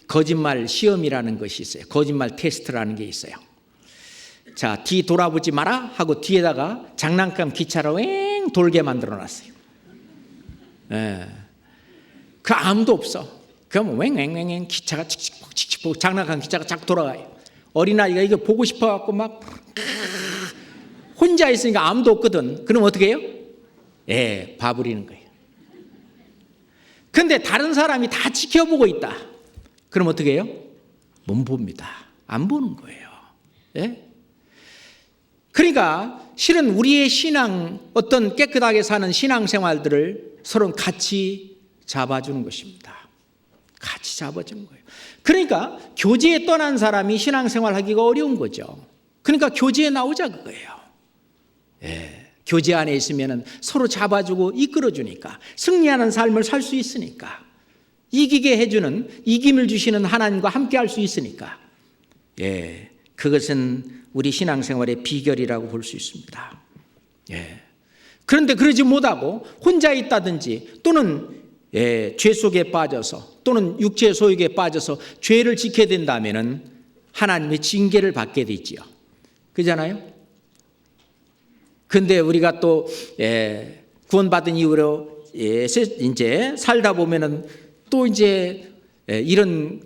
거짓말 시험이라는 것이 있어요. 거짓말 테스트라는 게 있어요. 자, 뒤 돌아보지 마라 하고 뒤에다가 장난감 기차로 왱 돌게 만들어 놨어요. 그 아무도 없어. 그러면 왱왱왱 기차가 칙칙폭 장난감 기차가 자꾸 돌아가요. 어린아이가 이거 보고 싶어갖고 막 혼자 있으니까 아무도 없거든. 그럼 어떻게 해요? 봐버리는 거예요. 근데 다른 사람이 다 지켜보고 있다. 그럼 어떻게 해요? 못 봅니다. 안 보는 거예요. 그러니까 실은 우리의 신앙, 어떤 깨끗하게 사는 신앙생활들을 서로 같이 잡아주는 것입니다. 같이 잡아주는 거예요. 그러니까 교제에 떠난 사람이 신앙생활하기가 어려운 거죠. 그러니까 교제에 나오자 그거예요. 교제 안에 있으면 서로 잡아주고 이끌어주니까, 승리하는 삶을 살 수 있으니까, 이기게 해주는, 이김을 주시는 하나님과 함께 할 수 있으니까, 그것은 우리 신앙생활의 비결이라고 볼 수 있습니다. 그런데 그러지 못하고 혼자 있다든지 또는 죄 속에 빠져서 또는 육체의 소욕에 빠져서 죄를 지켜야 된다면은 하나님의 징계를 받게 되지요. 그렇잖아요? 근데 우리가 또 구원받은 이후로 이제 살다 보면은 또 이제 이런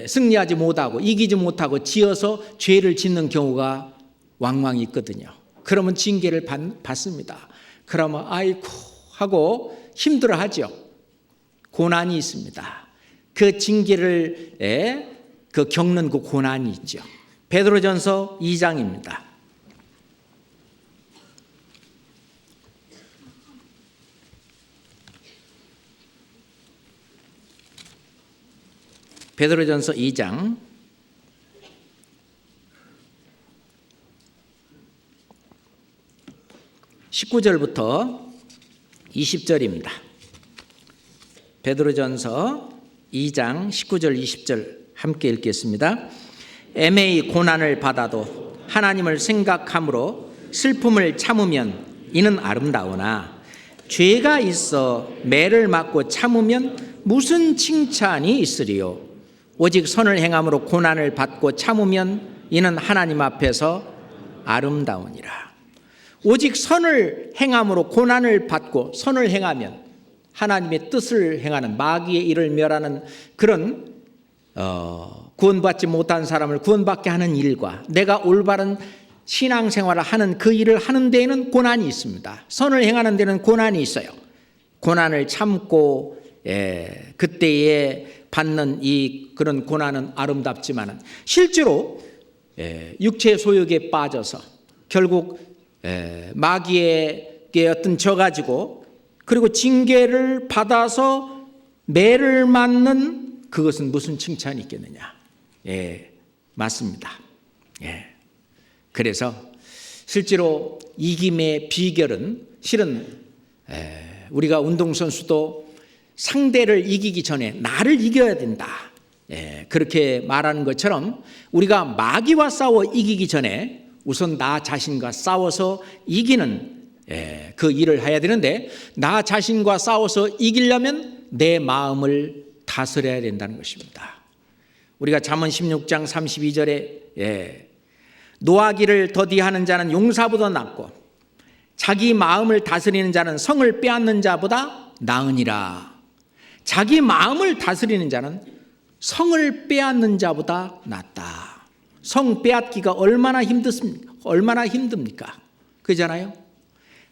승리하지 못하고 이기지 못하고 지어서 죄를 짓는 경우가 왕왕 있거든요. 그러면 징계를 받습니다. 그러면 아이고 하고 힘들어하죠. 고난이 있습니다. 그 징계를 겪는 그 고난이 있죠. 베드로전서 2장입니다. 베드로전서 2장 19절부터 20절입니다. 베드로전서 2장 19절 20절 함께 읽겠습니다. 애매히 고난을 받아도 하나님을 생각함으로 슬픔을 참으면 이는 아름다우나 죄가 있어 매를 맞고 참으면 무슨 칭찬이 있으리요. 오직 선을 행함으로 고난을 받고 참으면 이는 하나님 앞에서 아름다우니라. 오직 선을 행함으로 고난을 받고 선을 행하면 하나님의 뜻을 행하는, 마귀의 일을 멸하는 그런 구원받지 못한 사람을 구원받게 하는 일과 내가 올바른 신앙생활을 하는 그 일을 하는 데에는 고난이 있습니다. 선을 행하는 데는 고난이 있어요. 고난을 참고 그때에 받는 이 그런 고난은 아름답지만은 실제로 육체의 소욕에 빠져서 결국 마귀에게 어떤 져가지고 그리고 징계를 받아서 매를 맞는 그것은 무슨 칭찬이 있겠느냐. 맞습니다. 그래서 실제로 이김의 비결은 실은 우리가 운동선수도 상대를 이기기 전에 나를 이겨야 된다. 그렇게 말하는 것처럼 우리가 마귀와 싸워 이기기 전에 우선 나 자신과 싸워서 이기는 그 일을 해야 되는데, 나 자신과 싸워서 이기려면 내 마음을 다스려야 된다는 것입니다. 우리가 잠언 16장 32절에 노하기를 더디하는 자는 용사보다 낫고 자기 마음을 다스리는 자는 성을 빼앗는 자보다 나으니라. 자기 마음을 다스리는 자는 성을 빼앗는 자보다 낫다. 성 빼앗기가 얼마나 힘듭니까? 얼마나 힘듭니까? 그잖아요.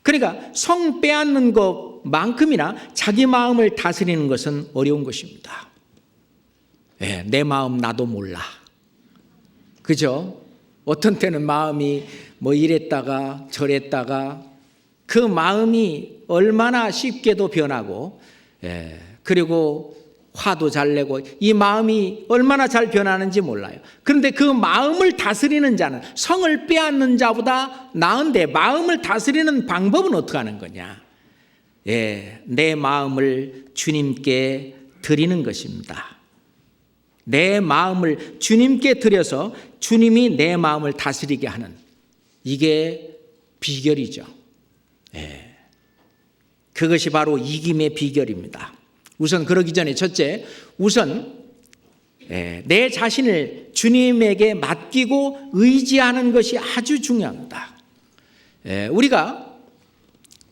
그러니까 성 빼앗는 것만큼이나 자기 마음을 다스리는 것은 어려운 것입니다. 내 마음 나도 몰라. 그죠? 어떤 때는 마음이 뭐 이랬다가 저랬다가 그 마음이 얼마나 쉽게도 변하고 그리고 화도 잘 내고 이 마음이 얼마나 잘 변하는지 몰라요. 그런데 그 마음을 다스리는 자는 성을 빼앗는 자보다 나은데, 마음을 다스리는 방법은 어떻게 하는 거냐? 내 마음을 주님께 드리는 것입니다. 내 마음을 주님께 드려서 주님이 내 마음을 다스리게 하는, 이게 비결이죠. 그것이 바로 이김의 비결입니다. 우선 그러기 전에 첫째, 우선 내 자신을 주님에게 맡기고 의지하는 것이 아주 중요합니다. 우리가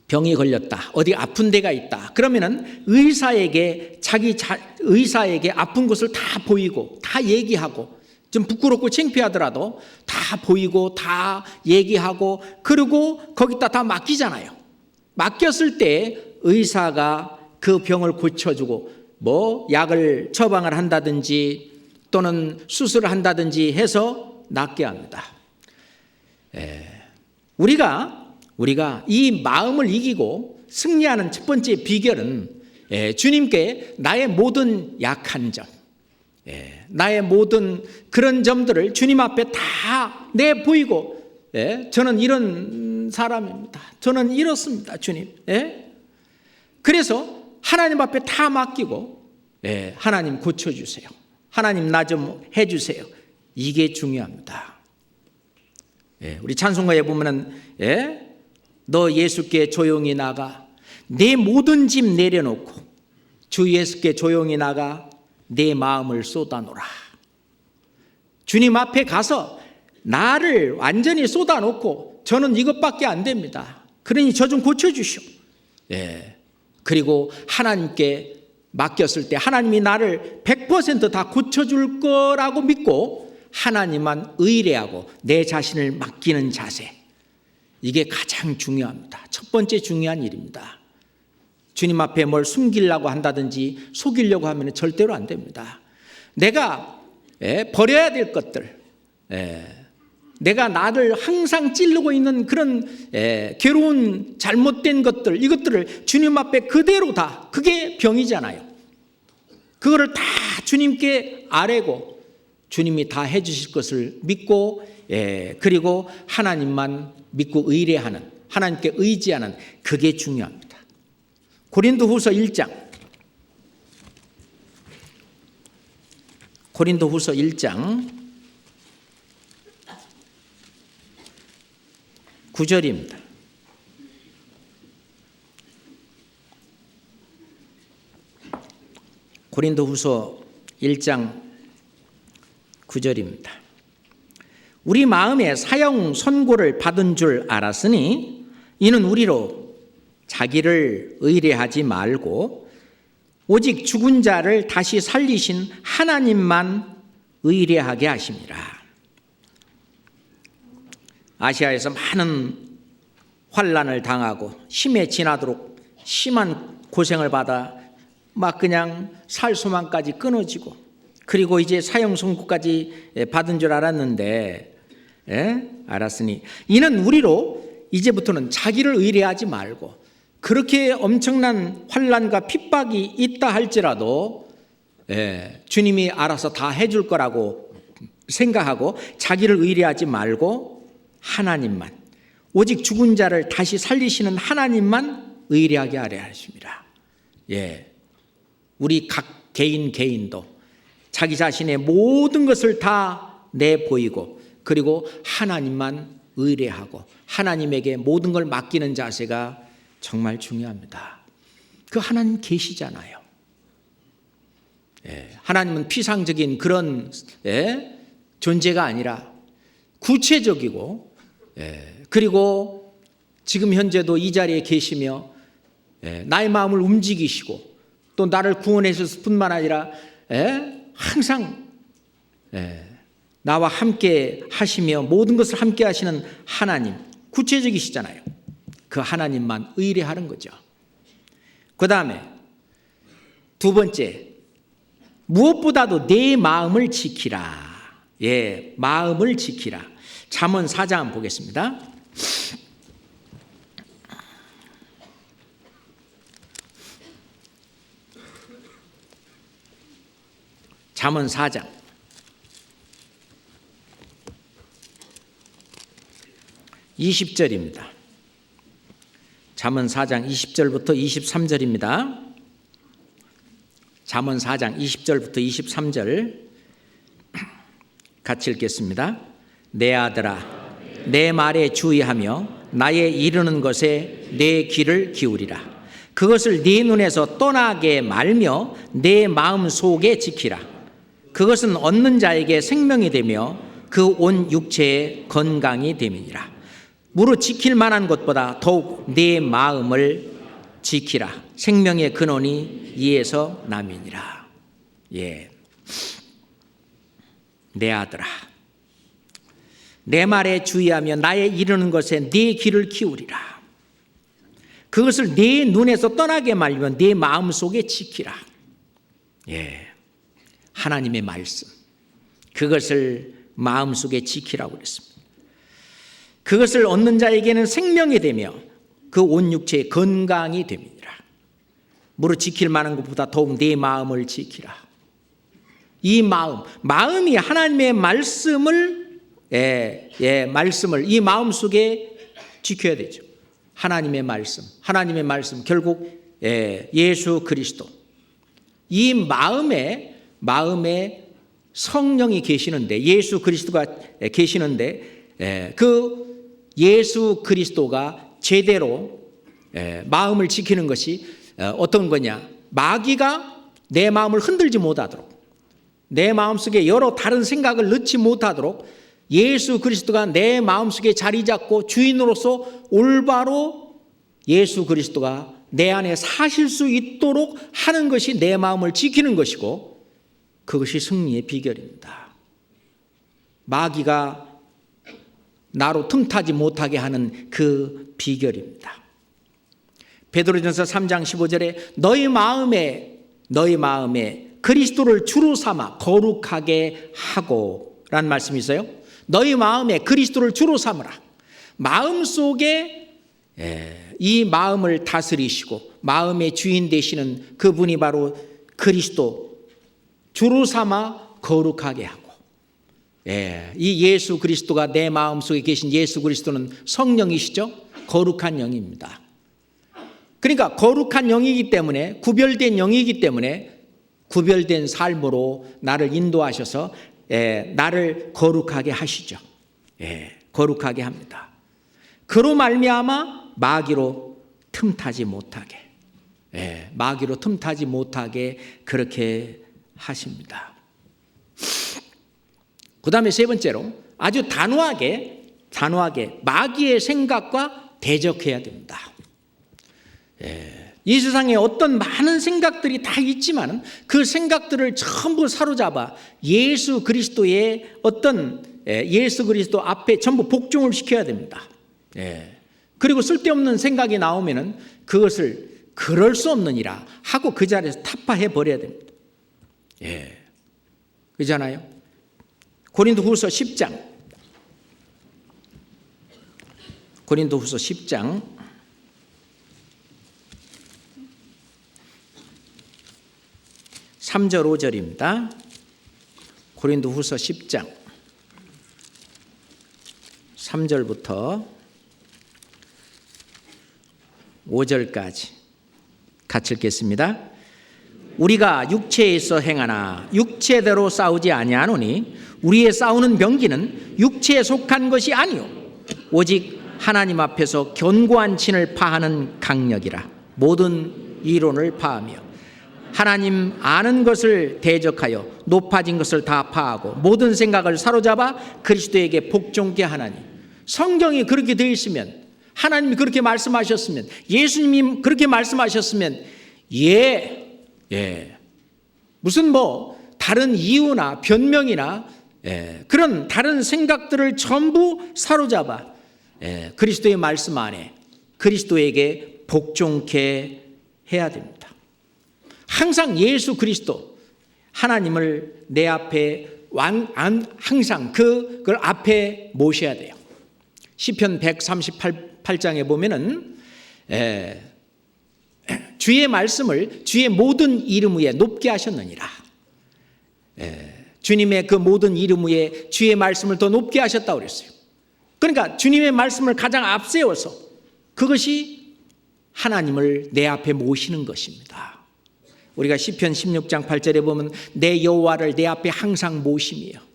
병이 걸렸다, 어디 아픈 데가 있다, 그러면은 의사에게 아픈 곳을 다 보이고 다 얘기하고, 좀 부끄럽고 창피하더라도 다 보이고 다 얘기하고, 그리고 거기다 다 맡기잖아요. 맡겼을 때 의사가 그 병을 고쳐주고 뭐 약을 처방을 한다든지 또는 수술을 한다든지 해서 낫게 합니다. 우리가 이 마음을 이기고 승리하는 첫 번째 비결은 주님께 나의 모든 약한 점, 나의 모든 그런 점들을 주님 앞에 다 내보이고, 저는 이런 사람입니다, 저는 이렇습니다 주님, 그래서 하나님 앞에 다 맡기고, 하나님 고쳐주세요, 하나님 나 좀 해주세요, 이게 중요합니다. 우리 찬송가에 보면은 너 예수께 조용히 나가 내 모든 짐 내려놓고 주 예수께 조용히 나가 내 마음을 쏟아놓으라. 주님 앞에 가서 나를 완전히 쏟아놓고 저는 이것밖에 안 됩니다, 그러니 저 좀 고쳐주시오. 그리고 하나님께 맡겼을 때 하나님이 나를 100% 다 고쳐줄 거라고 믿고 하나님만 의뢰하고 내 자신을 맡기는 자세, 이게 가장 중요합니다. 첫 번째 중요한 일입니다. 주님 앞에 뭘 숨기려고 한다든지 속이려고 하면 절대로 안 됩니다. 내가 버려야 될 것들, 내가 나를 항상 찌르고 있는 그런 괴로운 잘못된 것들, 이것들을 주님 앞에 그대로 다, 그게 병이잖아요. 그거를 다 주님께 아뢰고 주님이 다 해주실 것을 믿고, 그리고 하나님만 믿고 의뢰하는, 하나님께 의지하는, 그게 중요합니다. 고린도후서 1장 9절입니다. 고린도후서 1장 9절입니다. 우리 마음에 사형 선고를 받은 줄 알았으니 이는 우리로 자기를 의뢰하지 말고 오직 죽은 자를 다시 살리신 하나님만 의뢰하게 하심이라. 아시아에서 많은 환난을 당하고 힘에 지나도록 심한 고생을 받아 막 그냥 살 소망까지 끊어지고, 그리고 이제 사형 선고까지 받은 줄 알았는데, 알았으니 이는 우리로 이제부터는 자기를 의뢰하지 말고, 그렇게 엄청난 환난과 핍박이 있다 할지라도 주님이 알아서 다 해줄 거라고 생각하고 자기를 의뢰하지 말고 하나님만, 오직 죽은 자를 다시 살리시는 하나님만 의뢰하게 하려 하십니다. 우리 각 개인도 자기 자신의 모든 것을 다 내보이고, 그리고 하나님만 의뢰하고 하나님에게 모든 걸 맡기는 자세가 정말 중요합니다. 그 하나님 계시잖아요. 하나님은 피상적인 그런 존재가 아니라 구체적이고, 그리고 지금 현재도 이 자리에 계시며 나의 마음을 움직이시고 또 나를 구원해 주실 뿐만 아니라 항상 나와 함께 하시며 모든 것을 함께 하시는 하나님, 구체적이시잖아요. 그 하나님만 의뢰하는 거죠. 그 다음에 두 번째, 무엇보다도 내 마음을 지키라. 마음을 지키라. 잠언 4장 한번 보겠습니다. 잠언 4장 20절입니다. 잠언 4장 20절부터 23절입니다. 잠언 4장 20절부터 23절 같이 읽겠습니다. 내 아들아, 내 말에 주의하며 나의 이르는 것에 내 귀를 기울이라. 그것을 네 눈에서 떠나게 말며 내 마음 속에 지키라. 그것은 얻는 자에게 생명이 되며 그 온 육체의 건강이 됨이니라. 무릇 지킬 만한 것보다 더욱 내 마음을 지키라. 생명의 근원이 이에서 남이니라. 예. 내 아들아, 내 말에 주의하며 나의 이르는 것에 네 귀를 기울이라. 그것을 네 눈에서 떠나게 말며 네 마음 속에 지키라. 예. 하나님의 말씀, 그것을 마음 속에 지키라고 그랬습니다. 그것을 얻는 자에게는 생명이 되며 그 온 육체의 건강이 됨이니라. 무릇 지킬 만한 것보다 더욱 네 마음을 지키라. 이 마음이 하나님의 말씀을 이 마음 속에 지켜야 되죠. 하나님의 말씀 결국 예수 그리스도. 이 마음에 성령이 계시는데, 예수 그리스도가 계시는데, 그 예수 그리스도가 제대로 마음을 지키는 것이 어떤 거냐? 마귀가 내 마음을 흔들지 못하도록, 내 마음속에 여러 다른 생각을 넣지 못하도록 예수 그리스도가 내 마음속에 자리 잡고 주인으로서 올바로 예수 그리스도가 내 안에 사실 수 있도록 하는 것이 내 마음을 지키는 것이고, 그것이 승리의 비결입니다. 마귀가 나로 틈타지 못하게 하는 그 비결입니다. 베드로전서 3장 15절에 너희 마음에 그리스도를 주로 삼아 거룩하게 하고 라는 말씀이 있어요. 너희 마음에 그리스도를 주로 삼으라. 마음속에 이 마음을 다스리시고 마음의 주인 되시는 그분이 바로 그리스도, 주로 삼아 거룩하게 하고, 이 예수 그리스도가 내 마음속에 계신 예수 그리스도는 성령이시죠. 거룩한 영입니다. 그러니까 거룩한 영이기 때문에, 구별된 영이기 때문에 구별된 삶으로 나를 인도하셔서 나를 거룩하게 하시죠. 거룩하게 합니다. 그로 말미암아 마귀로 틈타지 못하게 그렇게 하십니다. 그 다음에 세 번째로 아주 단호하게 마귀의 생각과 대적해야 됩니다. 이 세상에 어떤 많은 생각들이 다 있지만 그 생각들을 전부 사로잡아 예수 그리스도의 예수 그리스도 앞에 전부 복종을 시켜야 됩니다. 그리고 쓸데없는 생각이 나오면은 그것을 그럴 수 없느니라 하고 그 자리에서 타파해 버려야 됩니다. 그렇잖아요. 고린도후서 10장 3절 5절입니다. 고린도후서 10장 3절부터 5절까지 같이 읽겠습니다. 우리가 육체에서 행하나 육체대로 싸우지 아니하노니 우리의 싸우는 병기는 육체에 속한 것이 아니요 오직 하나님 앞에서 견고한 진을 파하는 강력이라. 모든 이론을 파하며 하나님 아는 것을 대적하여 높아진 것을 다 파하고 모든 생각을 사로잡아 그리스도에게 복종케 하나니. 성경이 그렇게 되어 있으면, 하나님이 그렇게 말씀하셨으면, 예수님이 그렇게 말씀하셨으면 무슨 다른 이유나 변명이나 그런 다른 생각들을 전부 사로잡아 그리스도의 말씀 안에 그리스도에게 복종케 해야 됩니다. 항상 예수 그리스도 하나님을 내 앞에 항상 그걸 앞에 모셔야 돼요. 시편 138장에 보면은 주의 말씀을 주의 모든 이름 위에 높게 하셨느니라. 주님의 그 모든 이름 위에 주의 말씀을 더 높게 하셨다고 그랬어요. 그러니까 주님의 말씀을 가장 앞세워서 그것이 하나님을 내 앞에 모시는 것입니다. 우리가 시편 16장 8절에 보면 내 여호와를 내 앞에 항상 모심이요.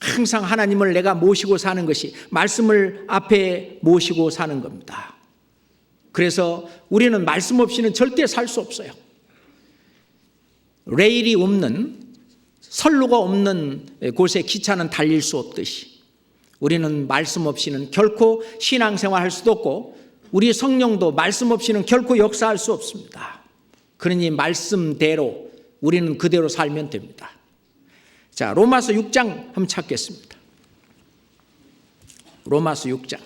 항상 하나님을 내가 모시고 사는 것이 말씀을 앞에 모시고 사는 겁니다. 그래서 우리는 말씀 없이는 절대 살 수 없어요. 레일이 없는, 선로가 없는 곳에 기차는 달릴 수 없듯이 우리는 말씀 없이는 결코 신앙생활 할 수도 없고 우리 성령도 말씀 없이는 결코 역사할 수 없습니다. 그러니 말씀대로 우리는 그대로 살면 됩니다. 자, 로마서 6장 한번 찾겠습니다. 로마서 6장.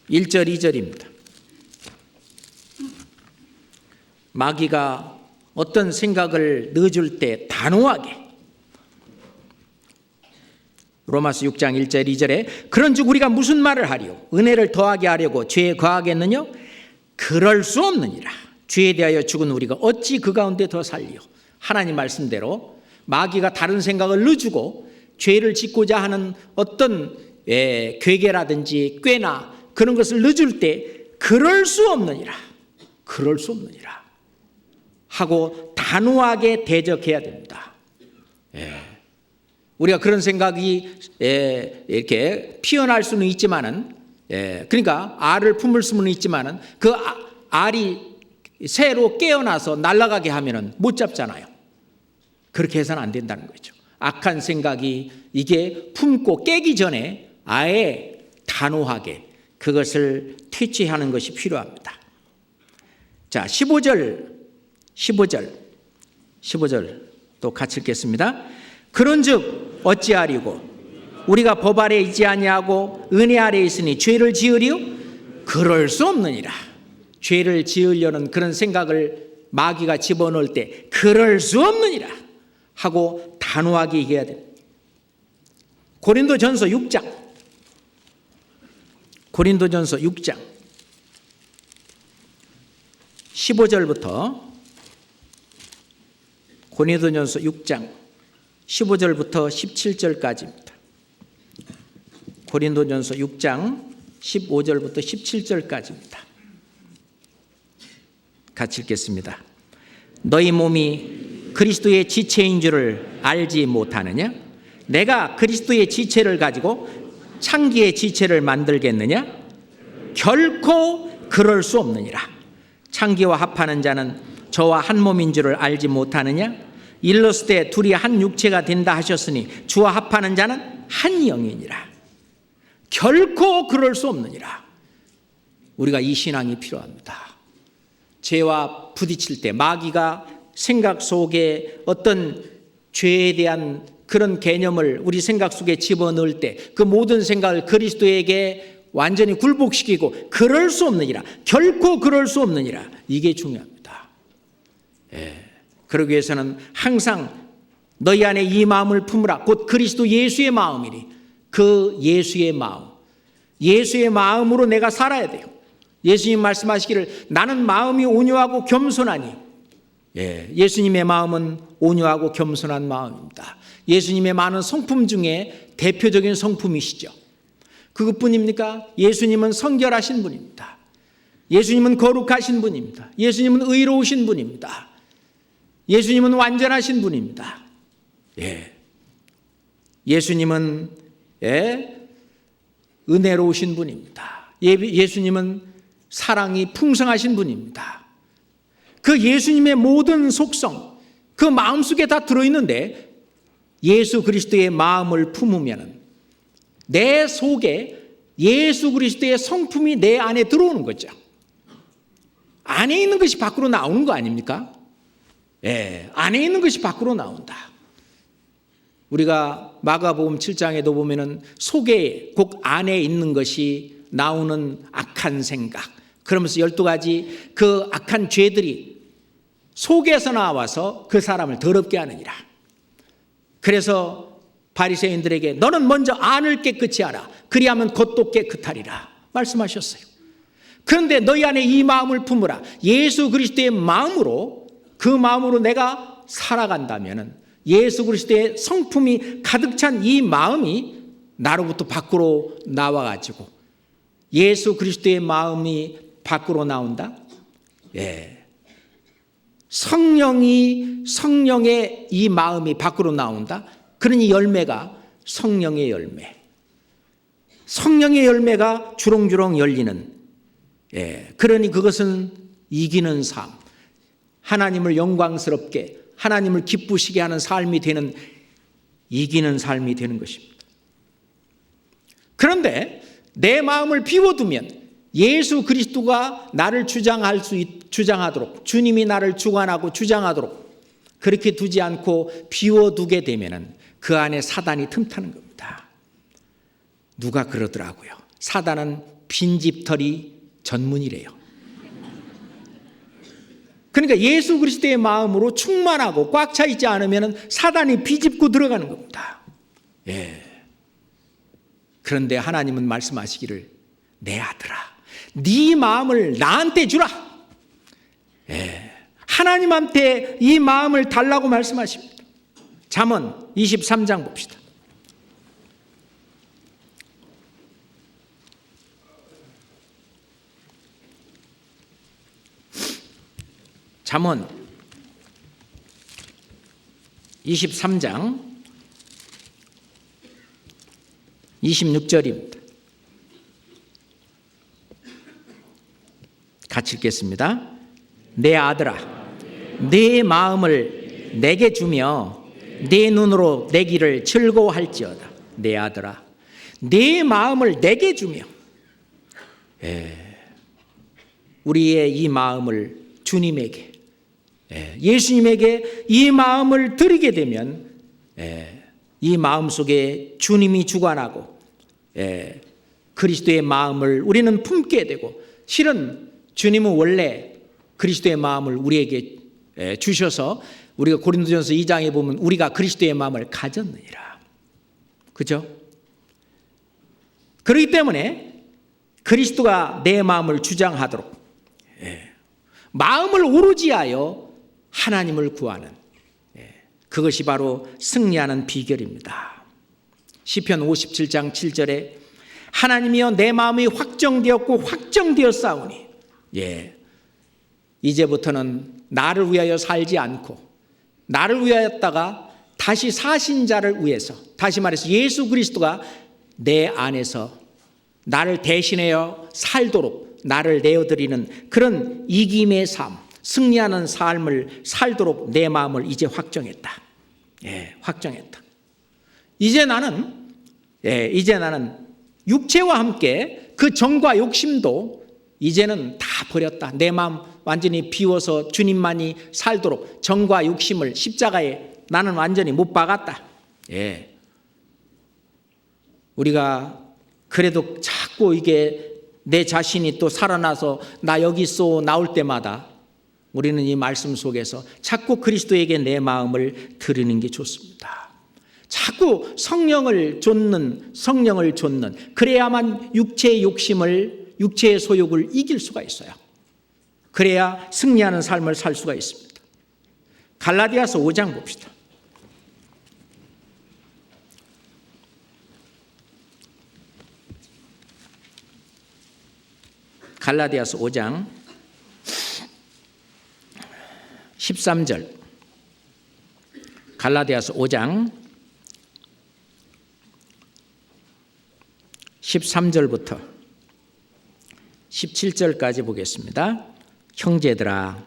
1절 2절입니다. 마귀가 어떤 생각을 넣어줄 때 단호하게, 로마서 6장 1절 2절에 그런즉 우리가 무슨 말을 하리요? 은혜를 더하게 하려고 죄에 거하겠느냐? 그럴 수 없느니라. 죄에 대하여 죽은 우리가 어찌 그 가운데 더 살리요? 하나님 말씀대로 마귀가 다른 생각을 넣어주고 죄를 짓고자 하는 어떤 괴계라든지 꾀나 그런 것을 넣어줄 때 그럴 수 없느니라. 그럴 수 없느니라 하고 단호하게 대적해야 됩니다. 우리가 그런 생각이 이렇게 피어날 수는 있지만은, 그러니까 알을 품을 수는 있지만은 그 알이 새로 깨어나서 날아가게 하면은 못 잡잖아요. 그렇게 해서는 안 된다는 거죠. 악한 생각이 이게 품고 깨기 전에 아예 단호하게 그것을 퇴치하는 것이 필요합니다. 자, 15절 또 같이 읽겠습니다. 그런즉 어찌하리고 우리가 법 아래 있지 아니하고 은혜 아래 있으니 죄를 지으리요? 그럴 수 없느니라. 죄를 지으려는 그런 생각을 마귀가 집어넣을 때 그럴 수 없느니라 하고 단호하게 얘기해야 됩니다. 고린도전서 6장 고린도전서 6장 15절부터 고린도전서 6장 15절부터 17절까지입니다. 고린도전서 6장 15절부터 17절까지입니다. 같이 읽겠습니다. 너희 몸이 그리스도의 지체인 줄을 알지 못하느냐? 내가 그리스도의 지체를 가지고 창기의 지체를 만들겠느냐? 결코 그럴 수 없느니라. 창기와 합하는 자는 저와 한 몸인 줄을 알지 못하느냐? 일렀을 때 둘이 한 육체가 된다 하셨으니 주와 합하는 자는 한 영이니라. 결코 그럴 수 없느니라. 우리가 이 신앙이 필요합니다. 죄와 부딪힐 때 마귀가 생각 속에 어떤 죄에 대한 그런 개념을 우리 생각 속에 집어넣을 때 그 모든 생각을 그리스도에게 완전히 굴복시키고 그럴 수 없느니라. 결코 그럴 수 없느니라. 이게 중요합니다. 그러기 위해서는 항상 너희 안에 이 마음을 품으라. 곧 그리스도 예수의 마음이니 그 예수의 마음으로 내가 살아야 돼요. 예수님 말씀하시기를 나는 마음이 온유하고 겸손하니, 예수님의 마음은 온유하고 겸손한 마음입니다. 예수님의 많은 성품 중에 대표적인 성품이시죠. 그것뿐입니까? 예수님은 성결하신 분입니다. 예수님은 거룩하신 분입니다. 예수님은 의로우신 분입니다. 예수님은 완전하신 분입니다. 예수님은 은혜로우신 분입니다. 예수님은 사랑이 풍성하신 분입니다. 그 예수님의 모든 속성, 그 마음속에 다 들어있는데 예수 그리스도의 마음을 품으면 내 속에 예수 그리스도의 성품이 내 안에 들어오는 거죠. 안에 있는 것이 밖으로 나오는 거 아닙니까? 안에 있는 것이 밖으로 나온다. 우리가 마가복음 7장에도 보면은 속에 꼭 안에 있는 것이 나오는 악한 생각, 그러면서 12가지 그 악한 죄들이 속에서 나와서 그 사람을 더럽게 하느니라. 그래서 바리새인들에게 너는 먼저 안을 깨끗이 하라. 그리하면 겉도 깨끗하리라 말씀하셨어요. 그런데 너희 안에 이 마음을 품으라. 예수 그리스도의 마음으로, 그 마음으로 내가 살아간다면 예수 그리스도의 성품이 가득 찬 이 마음이 나로부터 밖으로 나와가지고 예수 그리스도의 마음이 밖으로 나온다. 성령의 이 마음이 밖으로 나온다. 그러니 열매가 성령의 열매. 성령의 열매가 주렁주렁 열리는, 그러니 그것은 이기는 삶, 하나님을 영광스럽게, 하나님을 기쁘시게 하는 삶이 되는, 이기는 삶이 되는 것입니다. 그런데 내 마음을 비워두면 예수 그리스도가 나를 주장하도록, 주님이 나를 주관하고 주장하도록 그렇게 두지 않고 비워두게 되면 그 안에 사단이 틈타는 겁니다. 누가 그러더라고요. 사단은 빈집털이 전문이래요. 그러니까 예수 그리스도의 마음으로 충만하고 꽉 차 있지 않으면 사단이 비집고 들어가는 겁니다. 그런데 하나님은 말씀하시기를, 내 아들아, 네 마음을 나한테 주라. 하나님한테 이 마음을 달라고 말씀하십니다. 잠언 23장 봅시다. 잠언 23장 26절입니다. 같이 읽겠습니다. 내 아들아, 내 마음을 내게 주며 내 눈으로 내 길을 즐거워할지어다. 내 아들아, 내 마음을 내게 주며, 우리의 이 마음을 주님에게, 예수님에게 이 마음을 드리게 되면 이 마음 속에 주님이 주관하고 그리스도의 마음을 우리는 품게 되고, 실은 주님은 원래 그리스도의 마음을 우리에게 주셔서 우리가 고린도전서 2장에 보면 우리가 그리스도의 마음을 가졌느니라. 그죠? 그렇기 때문에 그리스도가 내 마음을 주장하도록 마음을 오로지 하여 하나님을 구하는, 그것이 바로 승리하는 비결입니다. 시편 57장 7절에 하나님이여 내 마음이 확정되었고 확정되었사오니, 이제부터는 나를 위하여 살지 않고 나를 위하였다가 다시 사신 자를 위해서, 다시 말해서 예수 그리스도가 내 안에서 나를 대신하여 살도록 나를 내어드리는 그런 이김의 삶, 승리하는 삶을 살도록 내 마음을 이제 확정했다. 확정했다. 이제 나는 육체와 함께 그 정과 욕심도 이제는 다 버렸다. 내 마음 완전히 비워서 주님만이 살도록 정과 욕심을 십자가에 나는 완전히 못 박았다. 우리가 그래도 자꾸 이게 내 자신이 또 살아나서 나 여기 있어 나올 때마다 우리는 이 말씀 속에서 자꾸 그리스도에게 내 마음을 드리는 게 좋습니다. 자꾸 성령을 좇는, 그래야만 육체의 욕심을, 육체의 소욕을 이길 수가 있어요. 그래야 승리하는 삶을 살 수가 있습니다. 갈라디아서 5장 봅시다. 갈라디아서 5장 13절. 갈라디아서 5장 13절부터 17절까지 보겠습니다. 형제들아,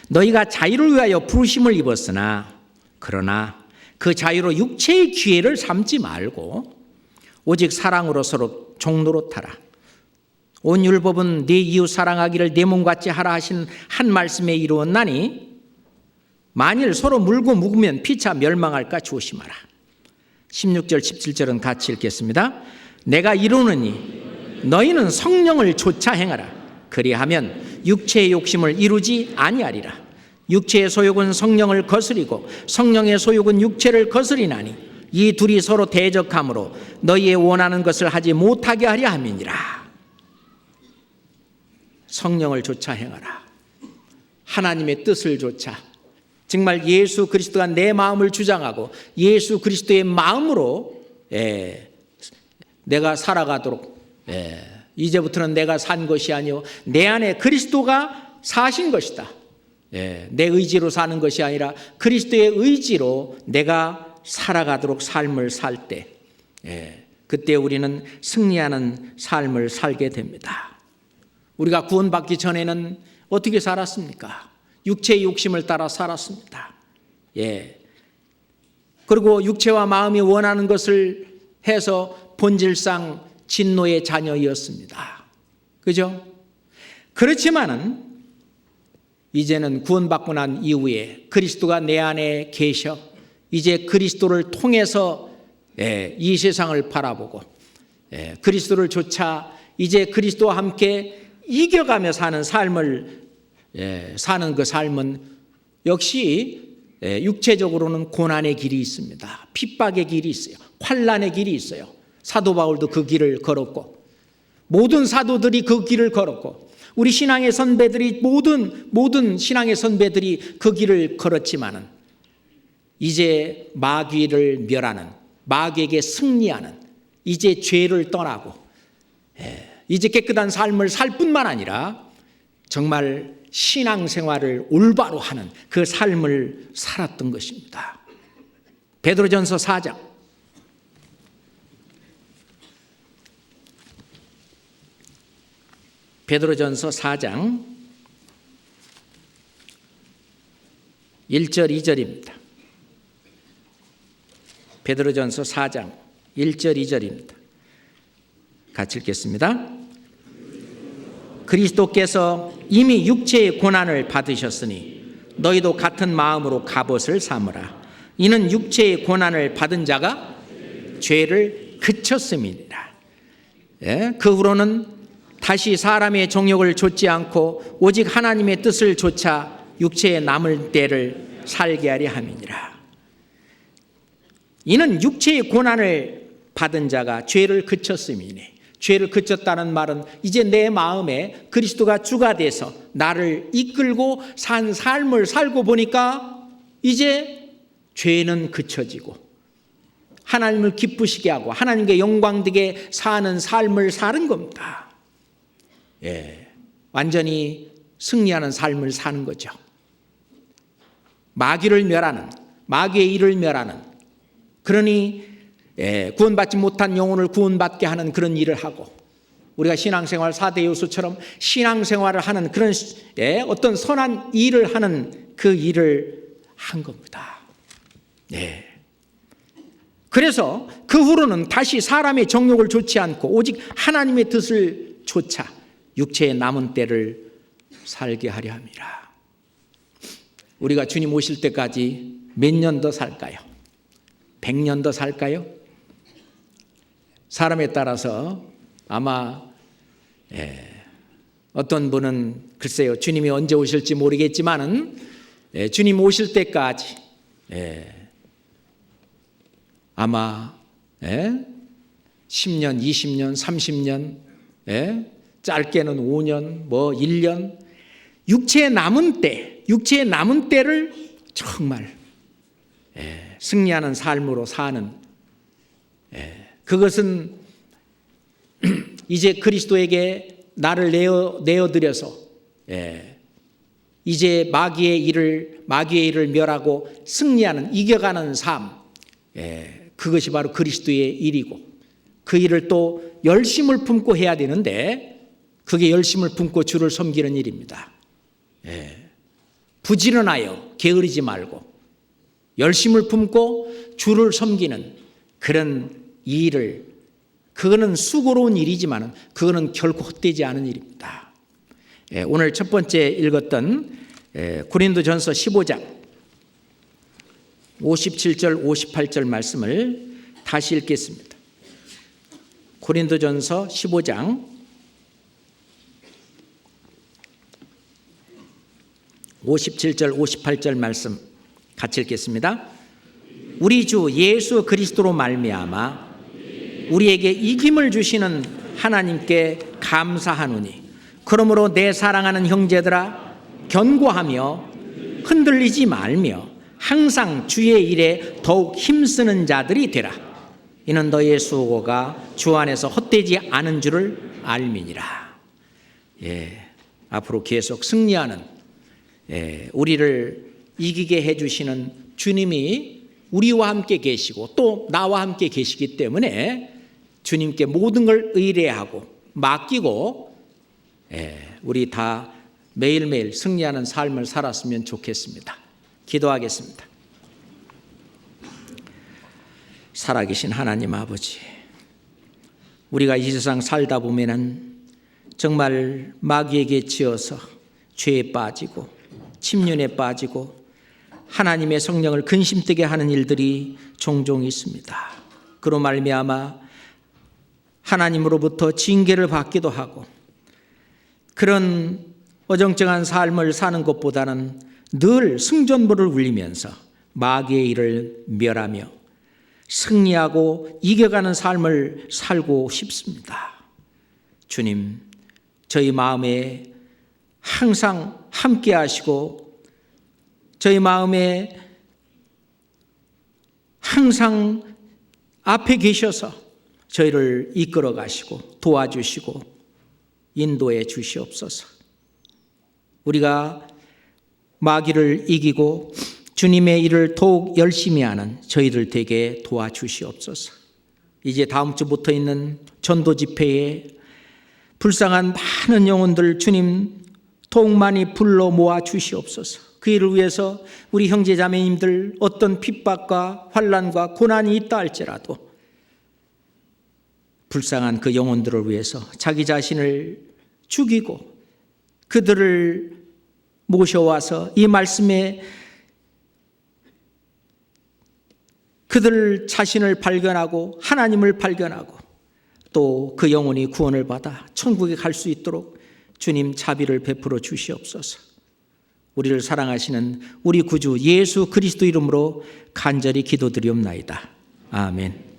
너희가 자유를 위하여 부르심을 입었으나 그러나 그 자유로 육체의 기회를 삼지 말고 오직 사랑으로 서로 종노릇하라. 온 율법은 네 이웃 사랑하기를 네 몸같이 하라 하신 한 말씀에 이루었나니 만일 서로 물고 묵으면 피차 멸망할까 조심하라. 16절 17절은 같이 읽겠습니다. 내가 이루느니 너희는 성령을 좇아 행하라. 그리하면 육체의 욕심을 이루지 아니하리라. 육체의 소욕은 성령을 거스리고 성령의 소욕은 육체를 거스리나니 이 둘이 서로 대적하므로 너희의 원하는 것을 하지 못하게 하려 함이니라. 성령을 좇아 행하라. 하나님의 뜻을 좇아, 정말 예수 그리스도가 내 마음을 주장하고 예수 그리스도의 마음으로 내가 살아가도록, 이제부터는 내가 산 것이 아니요 내 안에 그리스도가 사신 것이다. 내 의지로 사는 것이 아니라 그리스도의 의지로 내가 살아가도록 삶을 살 때, 그때 우리는 승리하는 삶을 살게 됩니다. 우리가 구원받기 전에는 어떻게 살았습니까? 육체의 욕심을 따라 살았습니다. 그리고 육체와 마음이 원하는 것을 해서 본질상 진노의 자녀였습니다. 그죠? 그렇지만은 이제는 구원받고 난 이후에 그리스도가 내 안에 계셔 이제 그리스도를 통해서 이 세상을 바라보고 그리스도를 좇아 이제 그리스도와 함께 이겨가며 사는 삶을 사는 그 삶은 역시 육체적으로는 고난의 길이 있습니다. 핍박의 길이 있어요. 환난의 길이 있어요. 사도 바울도 그 길을 걸었고 모든 사도들이 그 길을 걸었고 우리 신앙의 선배들이 모든 신앙의 선배들이 그 길을 걸었지만은 이제 마귀를 멸하는 마귀에게 승리하는 이제 죄를 떠나고 이제 깨끗한 삶을 살 뿐만 아니라 정말 신앙생활을 올바로 하는 그 삶을 살았던 것입니다. 베드로전서 4장 베드로전서 4장 1절 2절입니다. 베드로전서 4장 1절 2절입니다. 같이 읽겠습니다. 그리스도께서 이미 육체의 고난을 받으셨으니 너희도 같은 마음으로 갑옷을 삼으라. 이는 육체의 고난을 받은 자가 죄를 그쳤음이니라. 그 후로는 다시 사람의 정욕을 좇지 않고 오직 하나님의 뜻을 좇아 육체에 남을 때를 살게 하려 함이니라. 이는 육체의 고난을 받은 자가 죄를 그쳤음이니 죄를 그쳤다는 말은 이제 내 마음에 그리스도가 주가 돼서 나를 이끌고 산 삶을 살고 보니까 이제 죄는 그쳐지고 하나님을 기쁘시게 하고 하나님께 영광되게 사는 삶을 사는 겁니다. 완전히 승리하는 삶을 사는 거죠. 마귀를 멸하는 마귀의 일을 멸하는 그러니 구원받지 못한 영혼을 구원받게 하는 그런 일을 하고 우리가 신앙생활 4대 요소처럼 신앙생활을 하는 그런 어떤 선한 일을 하는 그 일을 한 겁니다. 그래서 그 후로는 다시 사람의 정욕을 좇지 않고 오직 하나님의 뜻을 좇아 육체의 남은 때를 살게 하려 함이라. 우리가 주님 오실 때까지 몇 년 더 살까요? 100년 더 살까요? 사람에 따라서 아마 어떤 분은 글쎄요 주님이 언제 오실지 모르겠지만은 주님 오실 때까지 아마 10년, 20년, 30년 짧게는 5년, 뭐 1년 육체의 남은 때를 정말 승리하는 삶으로 사는 그것은 이제 그리스도에게 나를 내어드려서 이제 마귀의 일을 멸하고 승리하는 이겨가는 삶 그것이 바로 그리스도의 일이고 그 일을 또 열심을 품고 해야 되는데 그게 열심을 품고 주를 섬기는 일입니다. 부지런하여 게으르지 말고 열심을 품고 주를 섬기는 그런 일을 그거는 수고로운 일이지만 그거는 결코 헛되지 않은 일입니다. 오늘 첫 번째 읽었던 고린도전서 15장 57절 58절 말씀을 다시 읽겠습니다. 고린도전서 15장 57절 58절 말씀 같이 읽겠습니다. 우리 주 예수 그리스도로 말미암아 우리에게 이김을 주시는 하나님께 감사하노니 그러므로 내 사랑하는 형제들아 견고하며 흔들리지 말며 항상 주의 일에 더욱 힘쓰는 자들이 되라. 이는 너희의 수고가 주 안에서 헛되지 않은 줄을 알미니라. 앞으로 계속 승리하는 우리를 이기게 해주시는 주님이 우리와 함께 계시고 또 나와 함께 계시기 때문에 주님께 모든 걸 의뢰하고 맡기고 우리 다 매일매일 승리하는 삶을 살았으면 좋겠습니다. 기도하겠습니다. 살아계신 하나님 아버지, 우리가 이 세상 살다 보면은 정말 마귀에게 지어서 죄에 빠지고 침륜에 빠지고 하나님의 성령을 근심되게 하는 일들이 종종 있습니다. 그로 말미암아 하나님으로부터 징계를 받기도 하고 그런 어정쩡한 삶을 사는 것보다는 늘 승전보를 울리면서 마귀의 일을 멸하며 승리하고 이겨가는 삶을 살고 싶습니다. 주님, 저희 마음에 항상 함께 하시고 저희 마음에 항상 앞에 계셔서 저희를 이끌어 가시고 도와주시고 인도해 주시옵소서. 우리가 마귀를 이기고 주님의 일을 더욱 열심히 하는 저희들 되게 도와주시옵소서. 이제 다음 주부터 있는 전도 집회에 불쌍한 많은 영혼들 주님 더욱 많이 불러 모아 주시옵소서. 그 일을 위해서 우리 형제자매님들 어떤 핍박과 환난과 고난이 있다 할지라도 불쌍한 그 영혼들을 위해서 자기 자신을 죽이고 그들을 모셔와서 이 말씀에 그들 자신을 발견하고 하나님을 발견하고 또 그 영혼이 구원을 받아 천국에 갈 수 있도록 주님 자비를 베풀어 주시옵소서. 우리를 사랑하시는 우리 구주 예수 그리스도 이름으로 간절히 기도드리옵나이다. 아멘.